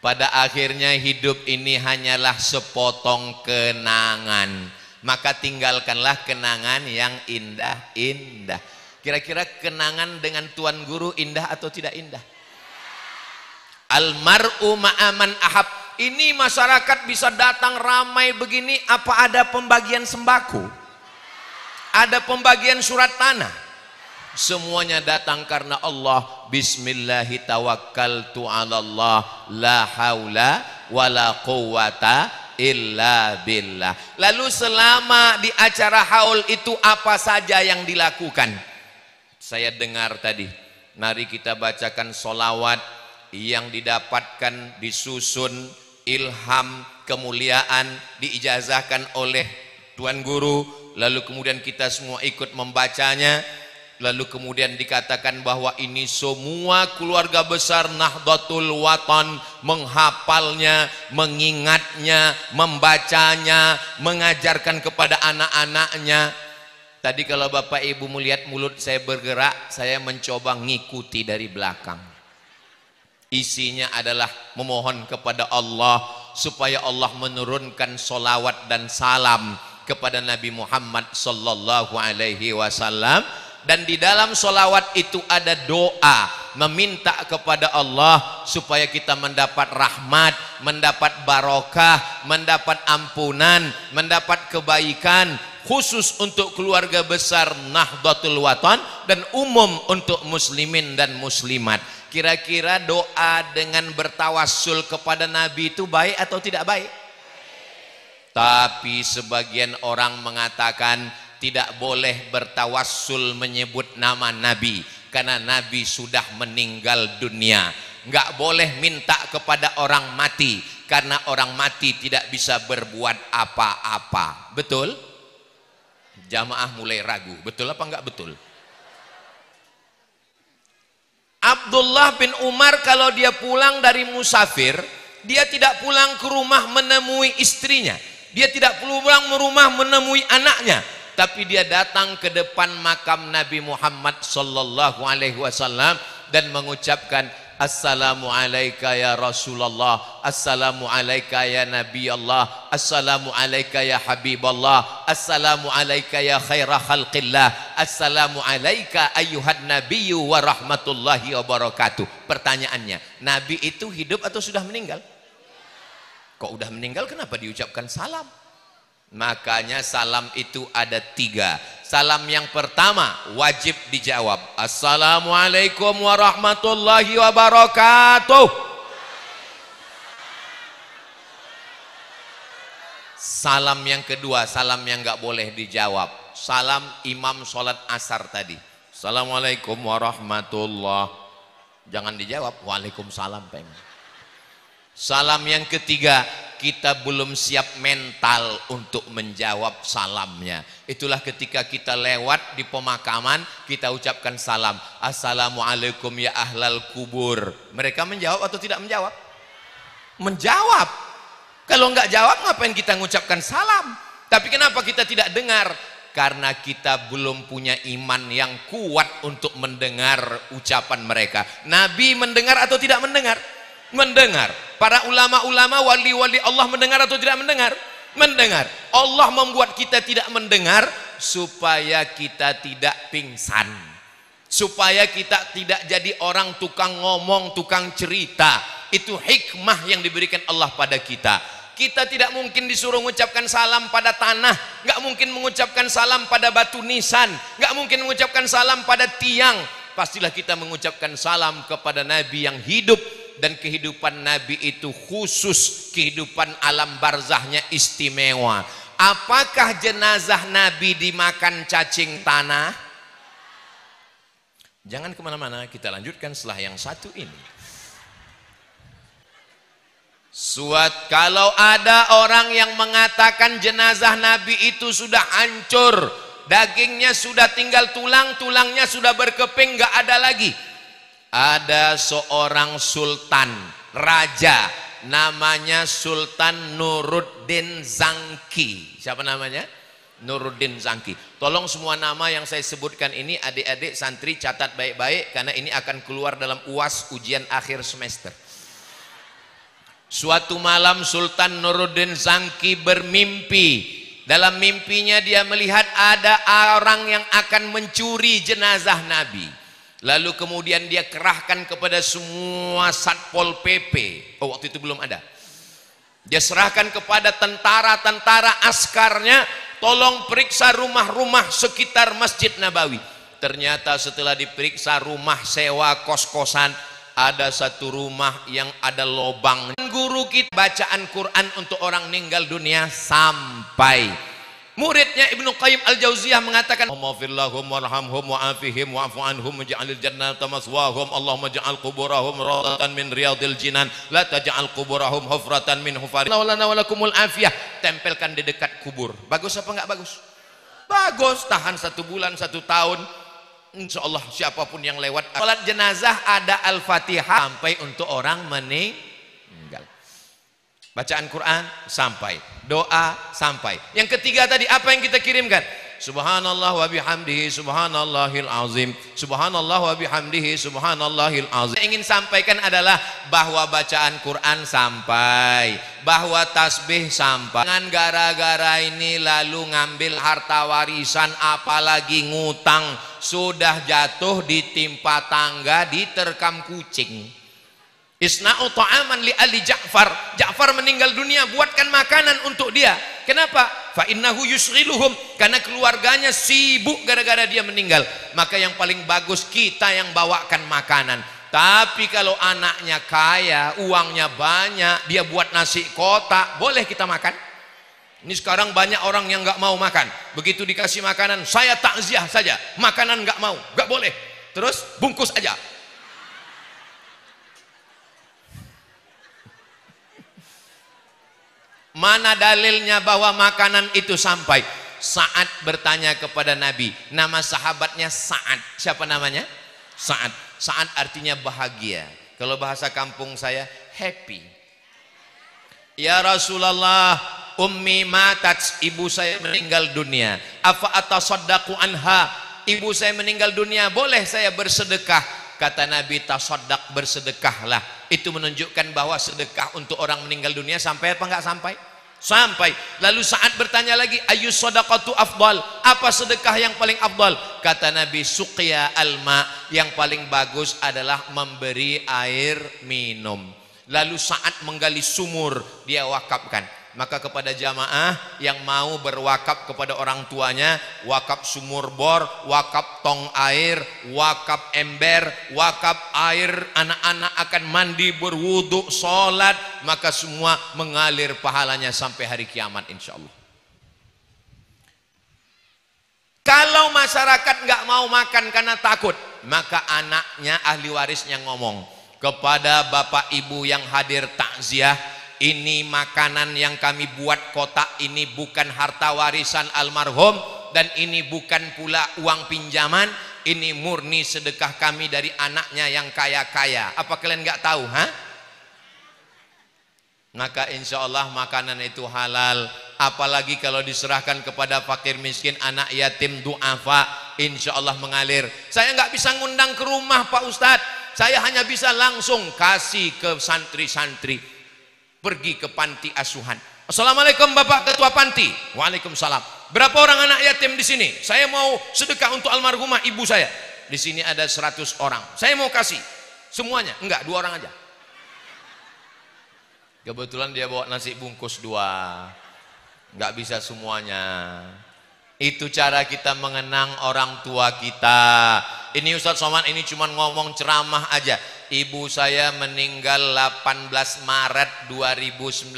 Pada akhirnya hidup ini hanyalah sepotong kenangan, maka tinggalkanlah kenangan yang indah-indah. Kira-kira kenangan dengan Tuan Guru indah atau tidak indah? Almar'u ma'aman ahab. Ini masyarakat bisa datang ramai begini, apa ada pembagian sembako? Ada pembagian surat tanah? Semuanya datang karena Allah. Bismillahi tawakkaltu 'alallah la haula wala quwata illa billah. Lalu selama di acara haul itu apa saja yang dilakukan? Saya dengar tadi, mari kita bacakan solawat yang didapatkan, disusun, ilham, kemuliaan, diijazahkan oleh Tuan Guru. Lalu kemudian kita semua ikut membacanya. Lalu kemudian dikatakan bahwa ini semua keluarga besar Nahdlatul Watan menghafalnya, mengingatnya, membacanya, mengajarkan kepada anak-anaknya. Tadi kalau Bapak Ibu melihat mulut saya bergerak, saya mencoba ngikuti dari belakang. Isinya adalah memohon kepada Allah supaya Allah menurunkan solawat dan salam kepada Nabi Muhammad sallallahu alaihi wasallam. Dan di dalam solawat itu ada doa meminta kepada Allah supaya kita mendapat rahmat, mendapat barokah, mendapat ampunan, mendapat kebaikan, khusus untuk keluarga besar Nahdlatul Watan dan umum untuk muslimin dan muslimat. Kira-kira doa dengan bertawassul kepada Nabi itu baik atau tidak baik? Tapi sebagian orang mengatakan tidak boleh bertawassul menyebut nama Nabi karena Nabi sudah meninggal dunia. Nggak boleh minta kepada orang mati karena orang mati tidak bisa berbuat apa-apa. Betul? Jamaah mulai ragu. Betul apa enggak betul? Abdullah bin Umar kalau dia pulang dari musafir, dia tidak pulang ke rumah menemui istrinya. Dia tidak pulang ke rumah menemui anaknya, tapi dia datang ke depan makam Nabi Muhammad sallallahu alaihi wasallam dan mengucapkan, Assalamu alayka ya Rasulullah, Assalamu alayka ya Nabi Allah, Assalamu alayka ya Habiballah, Assalamu alayka ya khaira khalqillah, Assalamu alayka ayyuhan nabiyyu wa rahmatullahi wa barakatuh. Pertanyaannya, Nabi itu hidup atau sudah meninggal? Kok udah meninggal kenapa diucapkan salam? Makanya salam itu ada 3. Salam yang pertama wajib dijawab, Assalamualaikum warahmatullahi wabarakatuh. Salam yang kedua, salam yang nggak boleh dijawab, salam imam sholat asar tadi, Assalamualaikum warahmatullahi, jangan dijawab, Waalaikumsalam Pak Imam. Salam yang ketiga, kita belum siap mental untuk menjawab salamnya. Itulah ketika kita lewat di pemakaman, kita ucapkan salam, Assalamualaikum ya ahlal kubur. Mereka menjawab atau tidak menjawab? Menjawab. Kalau nggak jawab ngapain kita mengucapkan salam? Tapi kenapa kita tidak dengar? Karena kita belum punya iman yang kuat untuk mendengar ucapan mereka. Nabi mendengar atau tidak mendengar? Mendengar. Para ulama-ulama, wali-wali Allah mendengar atau tidak mendengar? Mendengar. Allah membuat kita tidak mendengar supaya kita tidak pingsan, supaya kita tidak jadi orang tukang ngomong, tukang cerita. Itu hikmah yang diberikan Allah pada kita. Kita tidak mungkin disuruh mengucapkan salam pada tanah, nggak mungkin mengucapkan salam pada batu nisan, nggak mungkin mengucapkan salam pada tiang. Pastilah kita mengucapkan salam kepada Nabi yang hidup, dan kehidupan Nabi itu khusus, kehidupan alam barzahnya istimewa. Apakah jenazah Nabi dimakan cacing tanah? Jangan kemana-mana, kita lanjutkan setelah yang satu ini. Kalau ada orang yang mengatakan jenazah Nabi itu sudah hancur, dagingnya sudah tinggal tulang, tulangnya sudah berkeping, nggak ada lagi. Ada seorang sultan, raja namanya Sultan Nuruddin Zangki. Siapa namanya? Nuruddin Zangki. Tolong semua nama yang saya sebutkan ini adik-adik santri catat baik-baik, karena ini akan keluar dalam UAS ujian akhir semester. Suatu malam Sultan Nuruddin Zangki bermimpi. Dalam mimpinya dia melihat ada orang yang akan mencuri jenazah Nabi. Lalu kemudian dia kerahkan kepada semua Satpol PP. Oh, waktu itu belum ada. Dia serahkan kepada tentara-tentara askarnya, tolong periksa rumah-rumah sekitar Masjid Nabawi. Ternyata setelah diperiksa rumah sewa kos-kosan, ada satu rumah yang ada lobang. Guru kita bacaan Quran untuk orang meninggal dunia sampai. Muridnya Ibnu Qayyim Al-Jauziyah mengatakan, Allahumma firlahum warhamhum wa'afihim wa'afu anhum waj'alil jannata maswahum, Allahumma ja'al quburahum rawdatan min riyadil jinan, la taj'al quburahum hufratan min hufari. Lana wa lakumul afiyah. Tempelkan di dekat kubur. Bagus apa enggak bagus? Bagus. Tahan 1 bulan 1 tahun. Insya Allah siapapun yang lewat salat jenazah ada Al-Fatihah sampai untuk orang meninggal. Bacaan Quran sampai, doa sampai. Yang ketiga tadi apa yang kita kirimkan? Subhanallah wa bihamdihi subhanallahil azim. Subhanallah wa bihamdihi subhanallahil azim. Yang ingin sampaikan adalah bahwa bacaan Quran sampai, bahwa tasbih sampai. Jangan gara-gara ini lalu ngambil harta warisan, apalagi ngutang. Sudah jatuh ditimpa tangga, diterkam kucing. Isna'u ta'aman li ali Ja'far. Ja'far meninggal dunia, buatkan makanan untuk dia. Kenapa? Fa innahu yusghiluhum, karena keluarganya sibuk gara-gara dia meninggal. Maka yang paling bagus kita yang bawakan makanan. Tapi kalau anaknya kaya, uangnya banyak, dia buat nasi kotak, boleh kita makan? Ini sekarang banyak orang yang nggak mau makan. Begitu dikasih makanan, saya takziah saja, makanan nggak mau, nggak boleh. Terus bungkus aja. Mana dalilnya bahwa makanan itu sampai? Sa'ad bertanya kepada Nabi. Nama sahabatnya Sa'ad. Siapa namanya? Sa'ad. Sa'ad artinya bahagia. Kalau bahasa kampung saya, happy. Ya Rasulullah, ummi matat, ibu saya meninggal dunia. Afa atasaddaqu anha, ibu saya meninggal dunia, boleh saya bersedekah? Kata Nabi, tasaddaq, bersedekahlah. Itu menunjukkan bahwa sedekah untuk orang meninggal dunia sampai apa enggak sampai? Sampai. Lalu Sa'ad bertanya lagi, ayyus shadaqatu afdal, apa sedekah yang paling afdal? Kata Nabi, suqya alma, yang paling bagus adalah memberi air minum. Lalu Sa'ad menggali sumur, dia wakafkan. Maka kepada jamaah yang mau berwakaf kepada orang tuanya, wakaf sumur bor, wakaf tong air, wakaf ember, wakaf air, anak-anak akan mandi, berwudu, sholat, maka semua mengalir pahalanya sampai hari kiamat insya Allah. Kalau masyarakat nggak mau makan karena takut, maka anaknya, ahli warisnya ngomong kepada bapak ibu yang hadir takziah, ini makanan yang kami buat kotak ini bukan harta warisan almarhum, dan ini bukan pula uang pinjaman, ini murni sedekah kami dari anaknya yang kaya-kaya. Apa kalian nggak tahu? Maka insya Allah makanan itu halal. Apalagi kalau diserahkan kepada fakir miskin, anak yatim, du'afa, insya Allah mengalir. Saya nggak bisa ngundang ke rumah Pak Ustadz, saya hanya bisa langsung kasih ke santri-santri. Pergi ke panti asuhan. Assalamualaikum Bapak Ketua Panti. Waalaikumsalam. Berapa orang anak yatim di sini? Saya mau sedekah untuk almarhumah ibu saya. Di sini ada 100 orang. Saya mau kasih semuanya. Enggak, 2 orang aja. Kebetulan dia bawa nasi bungkus 2. Enggak bisa semuanya. Itu cara kita mengenang orang tua kita. Ini Ustadz Somad ini cuma ngomong ceramah aja. Ibu saya meninggal 18 Maret 2019,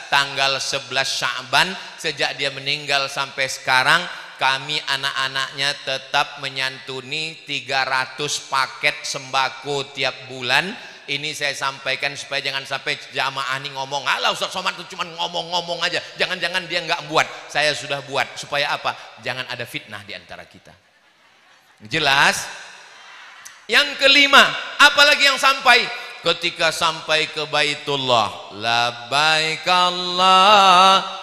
tanggal 11 Sya'ban. Sejak dia meninggal sampai sekarang, kami anak-anaknya tetap menyantuni 300 paket sembako tiap bulan. Ini saya sampaikan supaya jangan sampai jamaah ini ngomong, alah Ustadz Somad itu cuma ngomong-ngomong aja, jangan-jangan dia nggak buat. Saya sudah buat. Supaya apa? Jangan ada fitnah di antara kita. Jelas? Yang kelima, apalagi yang sampai? ketika sampai ke Baitullah, labbaik Allahumma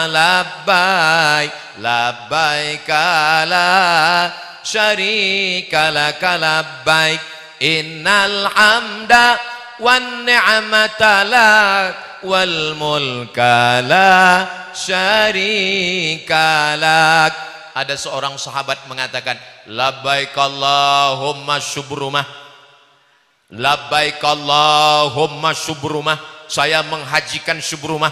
labbaik, labbaik la syarika laka labbaik, innal hamda wan ni'mata lak wal mulka la syarika lak. Ada seorang sahabat mengatakan, labbaik Allahumma syubrumah, labbaik Allahumma syubrumah, saya menghajikan syubrumah.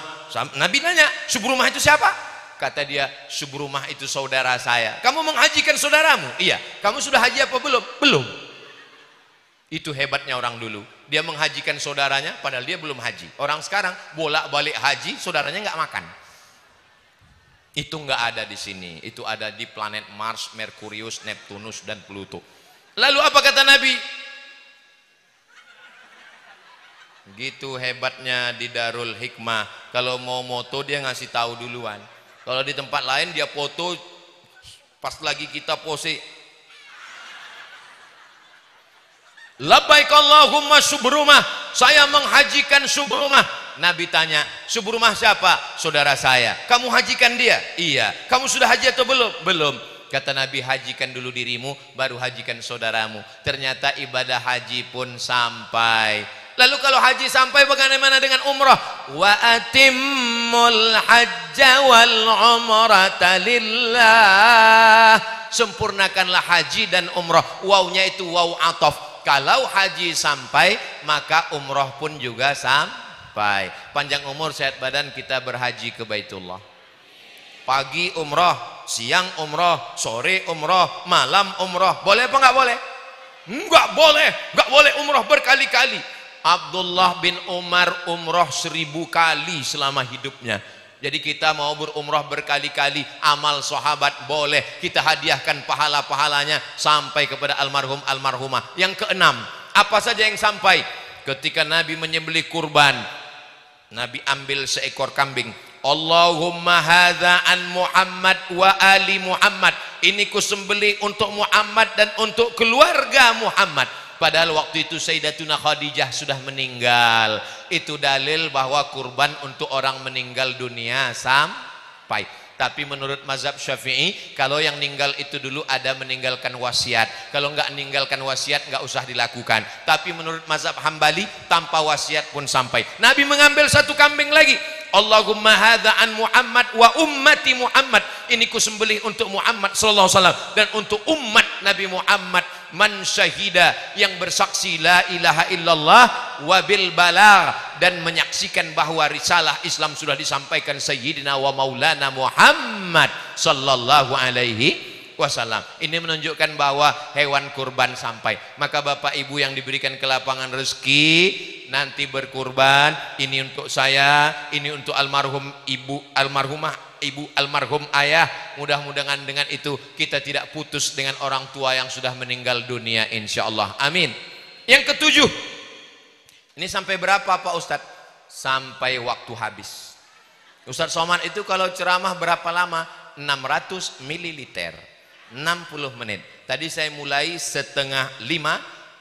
Nabi nanya, syubrumah itu siapa? Kata dia, syubrumah itu saudara saya. Kamu menghajikan saudaramu? Iya. Kamu sudah haji apa belum? Belum. Itu hebatnya orang dulu, dia menghajikan saudaranya padahal dia belum haji. Orang sekarang bolak-balik haji, saudaranya nggak makan. Itu nggak ada di sini, itu ada di planet Mars, Merkurius, Neptunus dan Pluto. Lalu apa kata Nabi? Gitu hebatnya di Darul Hikmah. Kalau mau moto dia ngasih tahu duluan. Kalau di tempat lain dia foto pas lagi kita pose, labbaik Allahumma syubrumah, saya menghajikan syubrumah. Nabi tanya, syubrumah siapa? Saudara saya. Kamu hajikan dia? Iya. Kamu sudah haji atau belum? Belum. Kata Nabi, hajikan dulu dirimu, baru hajikan saudaramu. Ternyata ibadah haji pun sampai. Lalu kalau haji sampai, bagaimana dengan umrah? Wa atimmul hajja wal umrata lillah. Sempurnakanlah haji dan umrah. Wawnya itu waw atof. Kalau haji sampai, maka umrah pun juga sampai. Panjang umur, sehat badan, kita berhaji ke Baitullah. Pagi umrah, siang umrah, sore umrah, malam umrah. Boleh apa enggak boleh? Enggak boleh. Enggak boleh umrah berkali-kali. Abdullah bin Umar umrah 1000 kali selama hidupnya. Jadi kita mau berumrah berkali-kali, amal sahabat boleh, kita hadiahkan pahala-pahalanya sampai kepada almarhum almarhumah. Yang keenam, apa saja yang sampai? Ketika Nabi menyembelih kurban, Nabi ambil seekor kambing. Allahumma hadza an Muhammad wa ali Muhammad. Ini ku sembelih untuk Muhammad dan untuk keluarga Muhammad. Padahal waktu itu Sayyidatuna Khadijah sudah meninggal. Itu dalil bahwa kurban untuk orang meninggal dunia sampai. Tapi menurut mazhab Syafi'i, kalau yang meninggal itu dulu ada meninggalkan wasiat. Kalau enggak meninggalkan wasiat, enggak usah dilakukan. Tapi menurut mazhab Hambali, tanpa wasiat pun sampai. Nabi mengambil satu kambing lagi. Allahumma hadza an Muhammad wa ummati Muhammad. Ini ku sembelih untuk Muhammad sallallahu alaihi wasallam dan untuk umat Nabi Muhammad. Man syahida, yang bersaksi la ilaha illallah wa bil balagh, dan menyaksikan bahwa risalah Islam sudah disampaikan Sayyidina wa Maulana Muhammad sallallahu alaihi wasallam. Ini menunjukkan bahwa hewan kurban sampai. Maka Bapak Ibu yang diberikan kelapangan rezeki nanti berkurban, ini untuk saya, ini untuk almarhum ibu, almarhumah ibu, almarhum ayah. Mudah-mudahan dengan itu kita tidak putus dengan orang tua yang sudah meninggal dunia, insyaallah. Amin. Yang ketujuh, ini sampai berapa Pak Ustadz? Sampai waktu habis. Ustadz Somad itu kalau ceramah berapa lama? 600 ml, 60 menit. Tadi saya mulai 4:30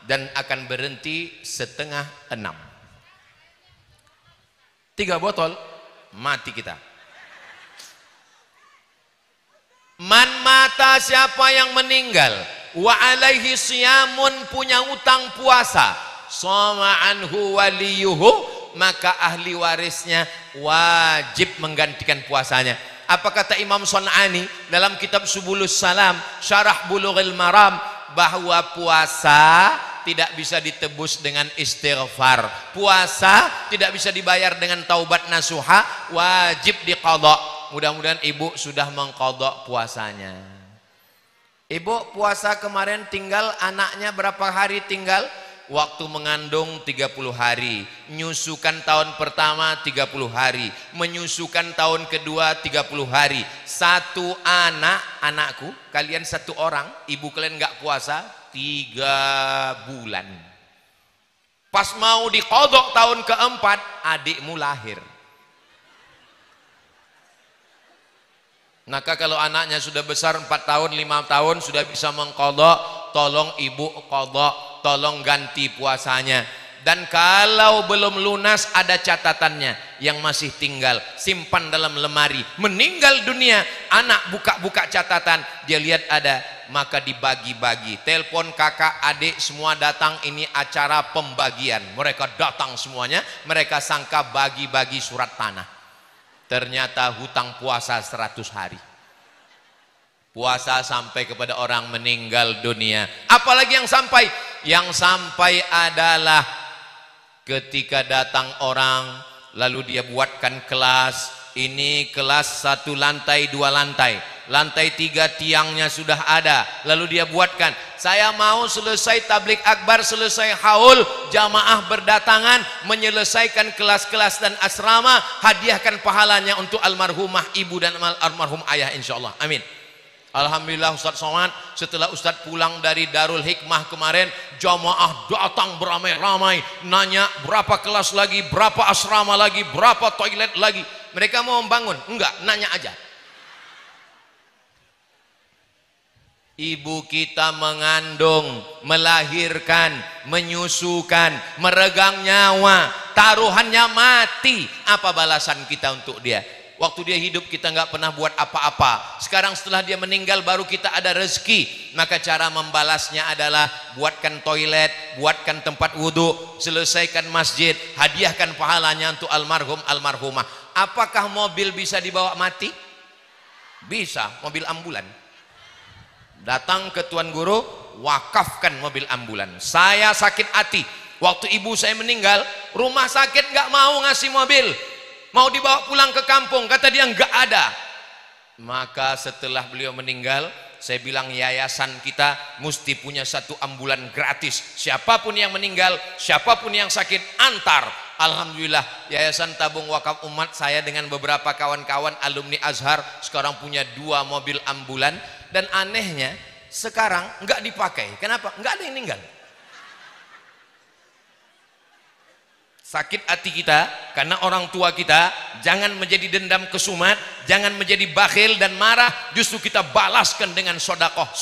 dan akan berhenti 5:30. 3 botol, mati kita. Man mata, siapa yang meninggal, wa alaihi siyamun, punya utang puasa, shoma anhu waliyuhu, maka ahli warisnya wajib menggantikan puasanya. Apa kata Imam Sun'ani dalam kitab Subulus Salam, Syarah Bulughil Maram, bahwa puasa tidak bisa ditebus dengan istighfar, puasa tidak bisa dibayar dengan taubat nasuha, wajib diqadha. Mudah-mudahan ibu sudah mengqadha puasanya. Ibu puasa kemarin tinggal anaknya berapa hari tinggal? Waktu mengandung 30 hari, nyusukan tahun pertama 30 hari, menyusukan tahun kedua 30 hari. Satu anakku, kalian satu orang, ibu kalian nggak puasa 3 bulan. Pas mau diqadha tahun keempat, adikmu lahir. Maka kalau anaknya sudah besar 4 tahun, 5 tahun sudah bisa mengqadha, tolong ibu qadha, tolong ganti puasanya. Dan kalau belum lunas ada catatannya yang masih tinggal, simpan dalam lemari. Meninggal dunia, anak buka-buka catatan, dia lihat ada, maka dibagi-bagi. Telepon kakak, adik, semua datang, ini acara pembagian. Mereka datang semuanya, mereka sangka bagi-bagi surat tanah. Ternyata hutang puasa 100 hari. Puasa sampai kepada orang meninggal dunia. Apalagi yang sampai? Yang sampai adalah ketika datang orang, lalu dia buatkan kelas. Ini kelas 1 lantai 2 lantai, lantai 3 tiangnya sudah ada. Lalu dia buatkan, saya mau selesai tablik akbar, selesai haul, jamaah berdatangan, menyelesaikan kelas-kelas dan asrama, hadiahkan pahalanya untuk almarhumah ibu dan almarhum ayah, insyaallah. Amin. Alhamdulillah Ustaz Somad, setelah Ustaz pulang dari Darul Hikmah kemarin, jamaah datang beramai-ramai, nanya berapa kelas lagi, berapa asrama lagi, berapa toilet lagi. Mereka mau membangun? Enggak, nanya aja. Ibu kita mengandung, melahirkan, menyusukan, meregang nyawa, taruhannya mati. Apa balasan kita untuk dia? Waktu dia hidup kita nggak pernah buat apa-apa. Sekarang setelah dia meninggal baru kita ada rezeki. Maka cara membalasnya adalah buatkan toilet, buatkan tempat wudhu, selesaikan masjid, hadiahkan pahalanya untuk almarhum almarhumah. Apakah mobil bisa dibawa mati? Bisa, mobil ambulan. Datang ke Tuan Guru, wakafkan mobil ambulan. Saya sakit hati, waktu ibu saya meninggal, rumah sakit nggak mau ngasih mobil. Mau dibawa pulang ke kampung, kata dia enggak ada. Maka setelah beliau meninggal, saya bilang yayasan kita mesti punya 1 ambulan gratis. Siapapun yang meninggal, siapapun yang sakit, antar. Alhamdulillah, Yayasan Tabung Wakaf Umat saya dengan beberapa kawan-kawan alumni Azhar sekarang punya 2 mobil ambulan. Dan anehnya sekarang enggak dipakai. Kenapa? Enggak ada yang meninggal. Sakit hati kita karena orang tua kita. Jangan menjadi dendam kesumat, jangan menjadi bakhil dan marah, justru kita balaskan dengan sodakoh.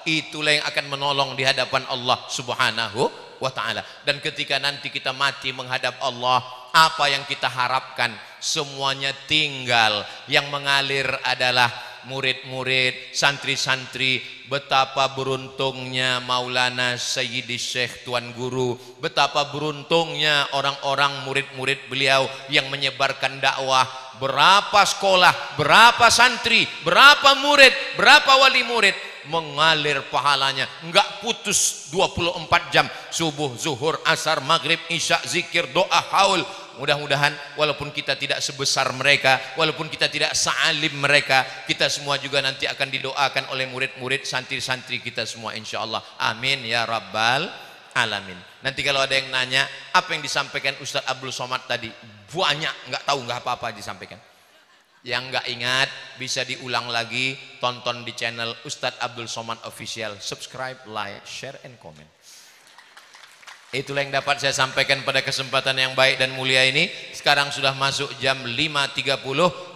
Itulah yang akan menolong di hadapan Allah Subhanahu wa ta'ala. Dan ketika nanti kita mati menghadap Allah, apa yang kita harapkan? Semuanya tinggal. Yang mengalir adalah murid-murid, santri-santri. Betapa beruntungnya Maulana Sayyidi Syekh Tuan Guru, betapa beruntungnya orang-orang murid-murid beliau yang menyebarkan dakwah. Berapa sekolah, berapa santri, berapa murid, berapa wali murid, mengalir pahalanya, enggak putus 24 jam, subuh, zuhur, asar, maghrib, isya, zikir, doa, haul. Mudah-mudahan walaupun kita tidak sebesar mereka, walaupun kita tidak sealim mereka, kita semua juga nanti akan didoakan oleh murid-murid, santri-santri kita semua, insyaallah. Amin ya rabbal alamin. Nanti kalau ada yang nanya apa yang disampaikan Ustaz Abdul Somad tadi, banyak, nggak tahu, nggak apa-apa disampaikan. Yang nggak ingat bisa diulang lagi, tonton di channel Ustadz Abdul Somad Official, subscribe, like, share, and comment. Itulah yang dapat saya sampaikan pada kesempatan yang baik dan mulia ini. Sekarang sudah masuk jam 5.30,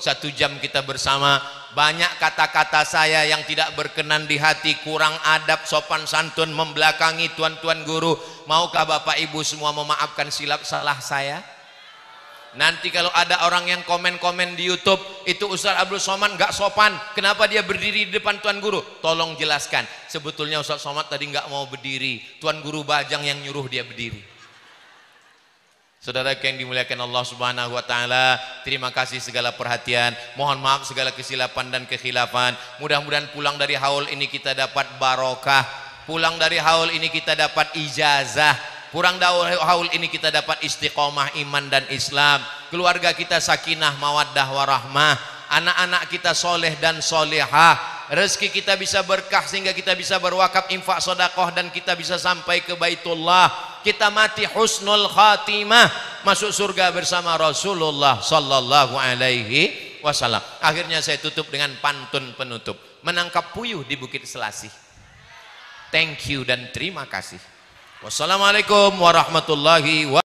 1 jam kita bersama. Banyak kata-kata saya yang tidak berkenan di hati, kurang adab, sopan santun, membelakangi tuan-tuan guru. Maukah Bapak Ibu semua memaafkan silap salah saya? Nanti kalau ada orang yang komen-komen di YouTube, itu Ustaz Abdul Somad nggak sopan, kenapa dia berdiri di depan Tuan Guru? Tolong jelaskan. Sebetulnya Ustaz Somad tadi nggak mau berdiri, Tuan Guru Bajang yang nyuruh dia berdiri. Saudara yang dimuliakan Allah Subhanahu wa taala, terima kasih segala perhatian. Mohon maaf segala kesilapan dan kekhilafan. Mudah-mudahan pulang dari haul ini kita dapat barokah. Pulang dari haul ini kita dapat ijazah. Pulang dari haul ini kita dapat istiqomah iman dan Islam. Keluarga kita sakinah mawaddah warahmah. Anak-anak kita soleh dan solehah. Rezeki kita bisa berkah sehingga kita bisa berwakaf, infak, sedekah, dan kita bisa sampai ke Baitullah. Kita mati husnul khatimah, masuk surga bersama Rasulullah sallallahu alaihi wasallam. Akhirnya saya tutup dengan pantun penutup. Menangkap puyuh di Bukit Selasih. Thank you dan terima kasih. Wassalamualaikum warahmatullahi wabarakatuh.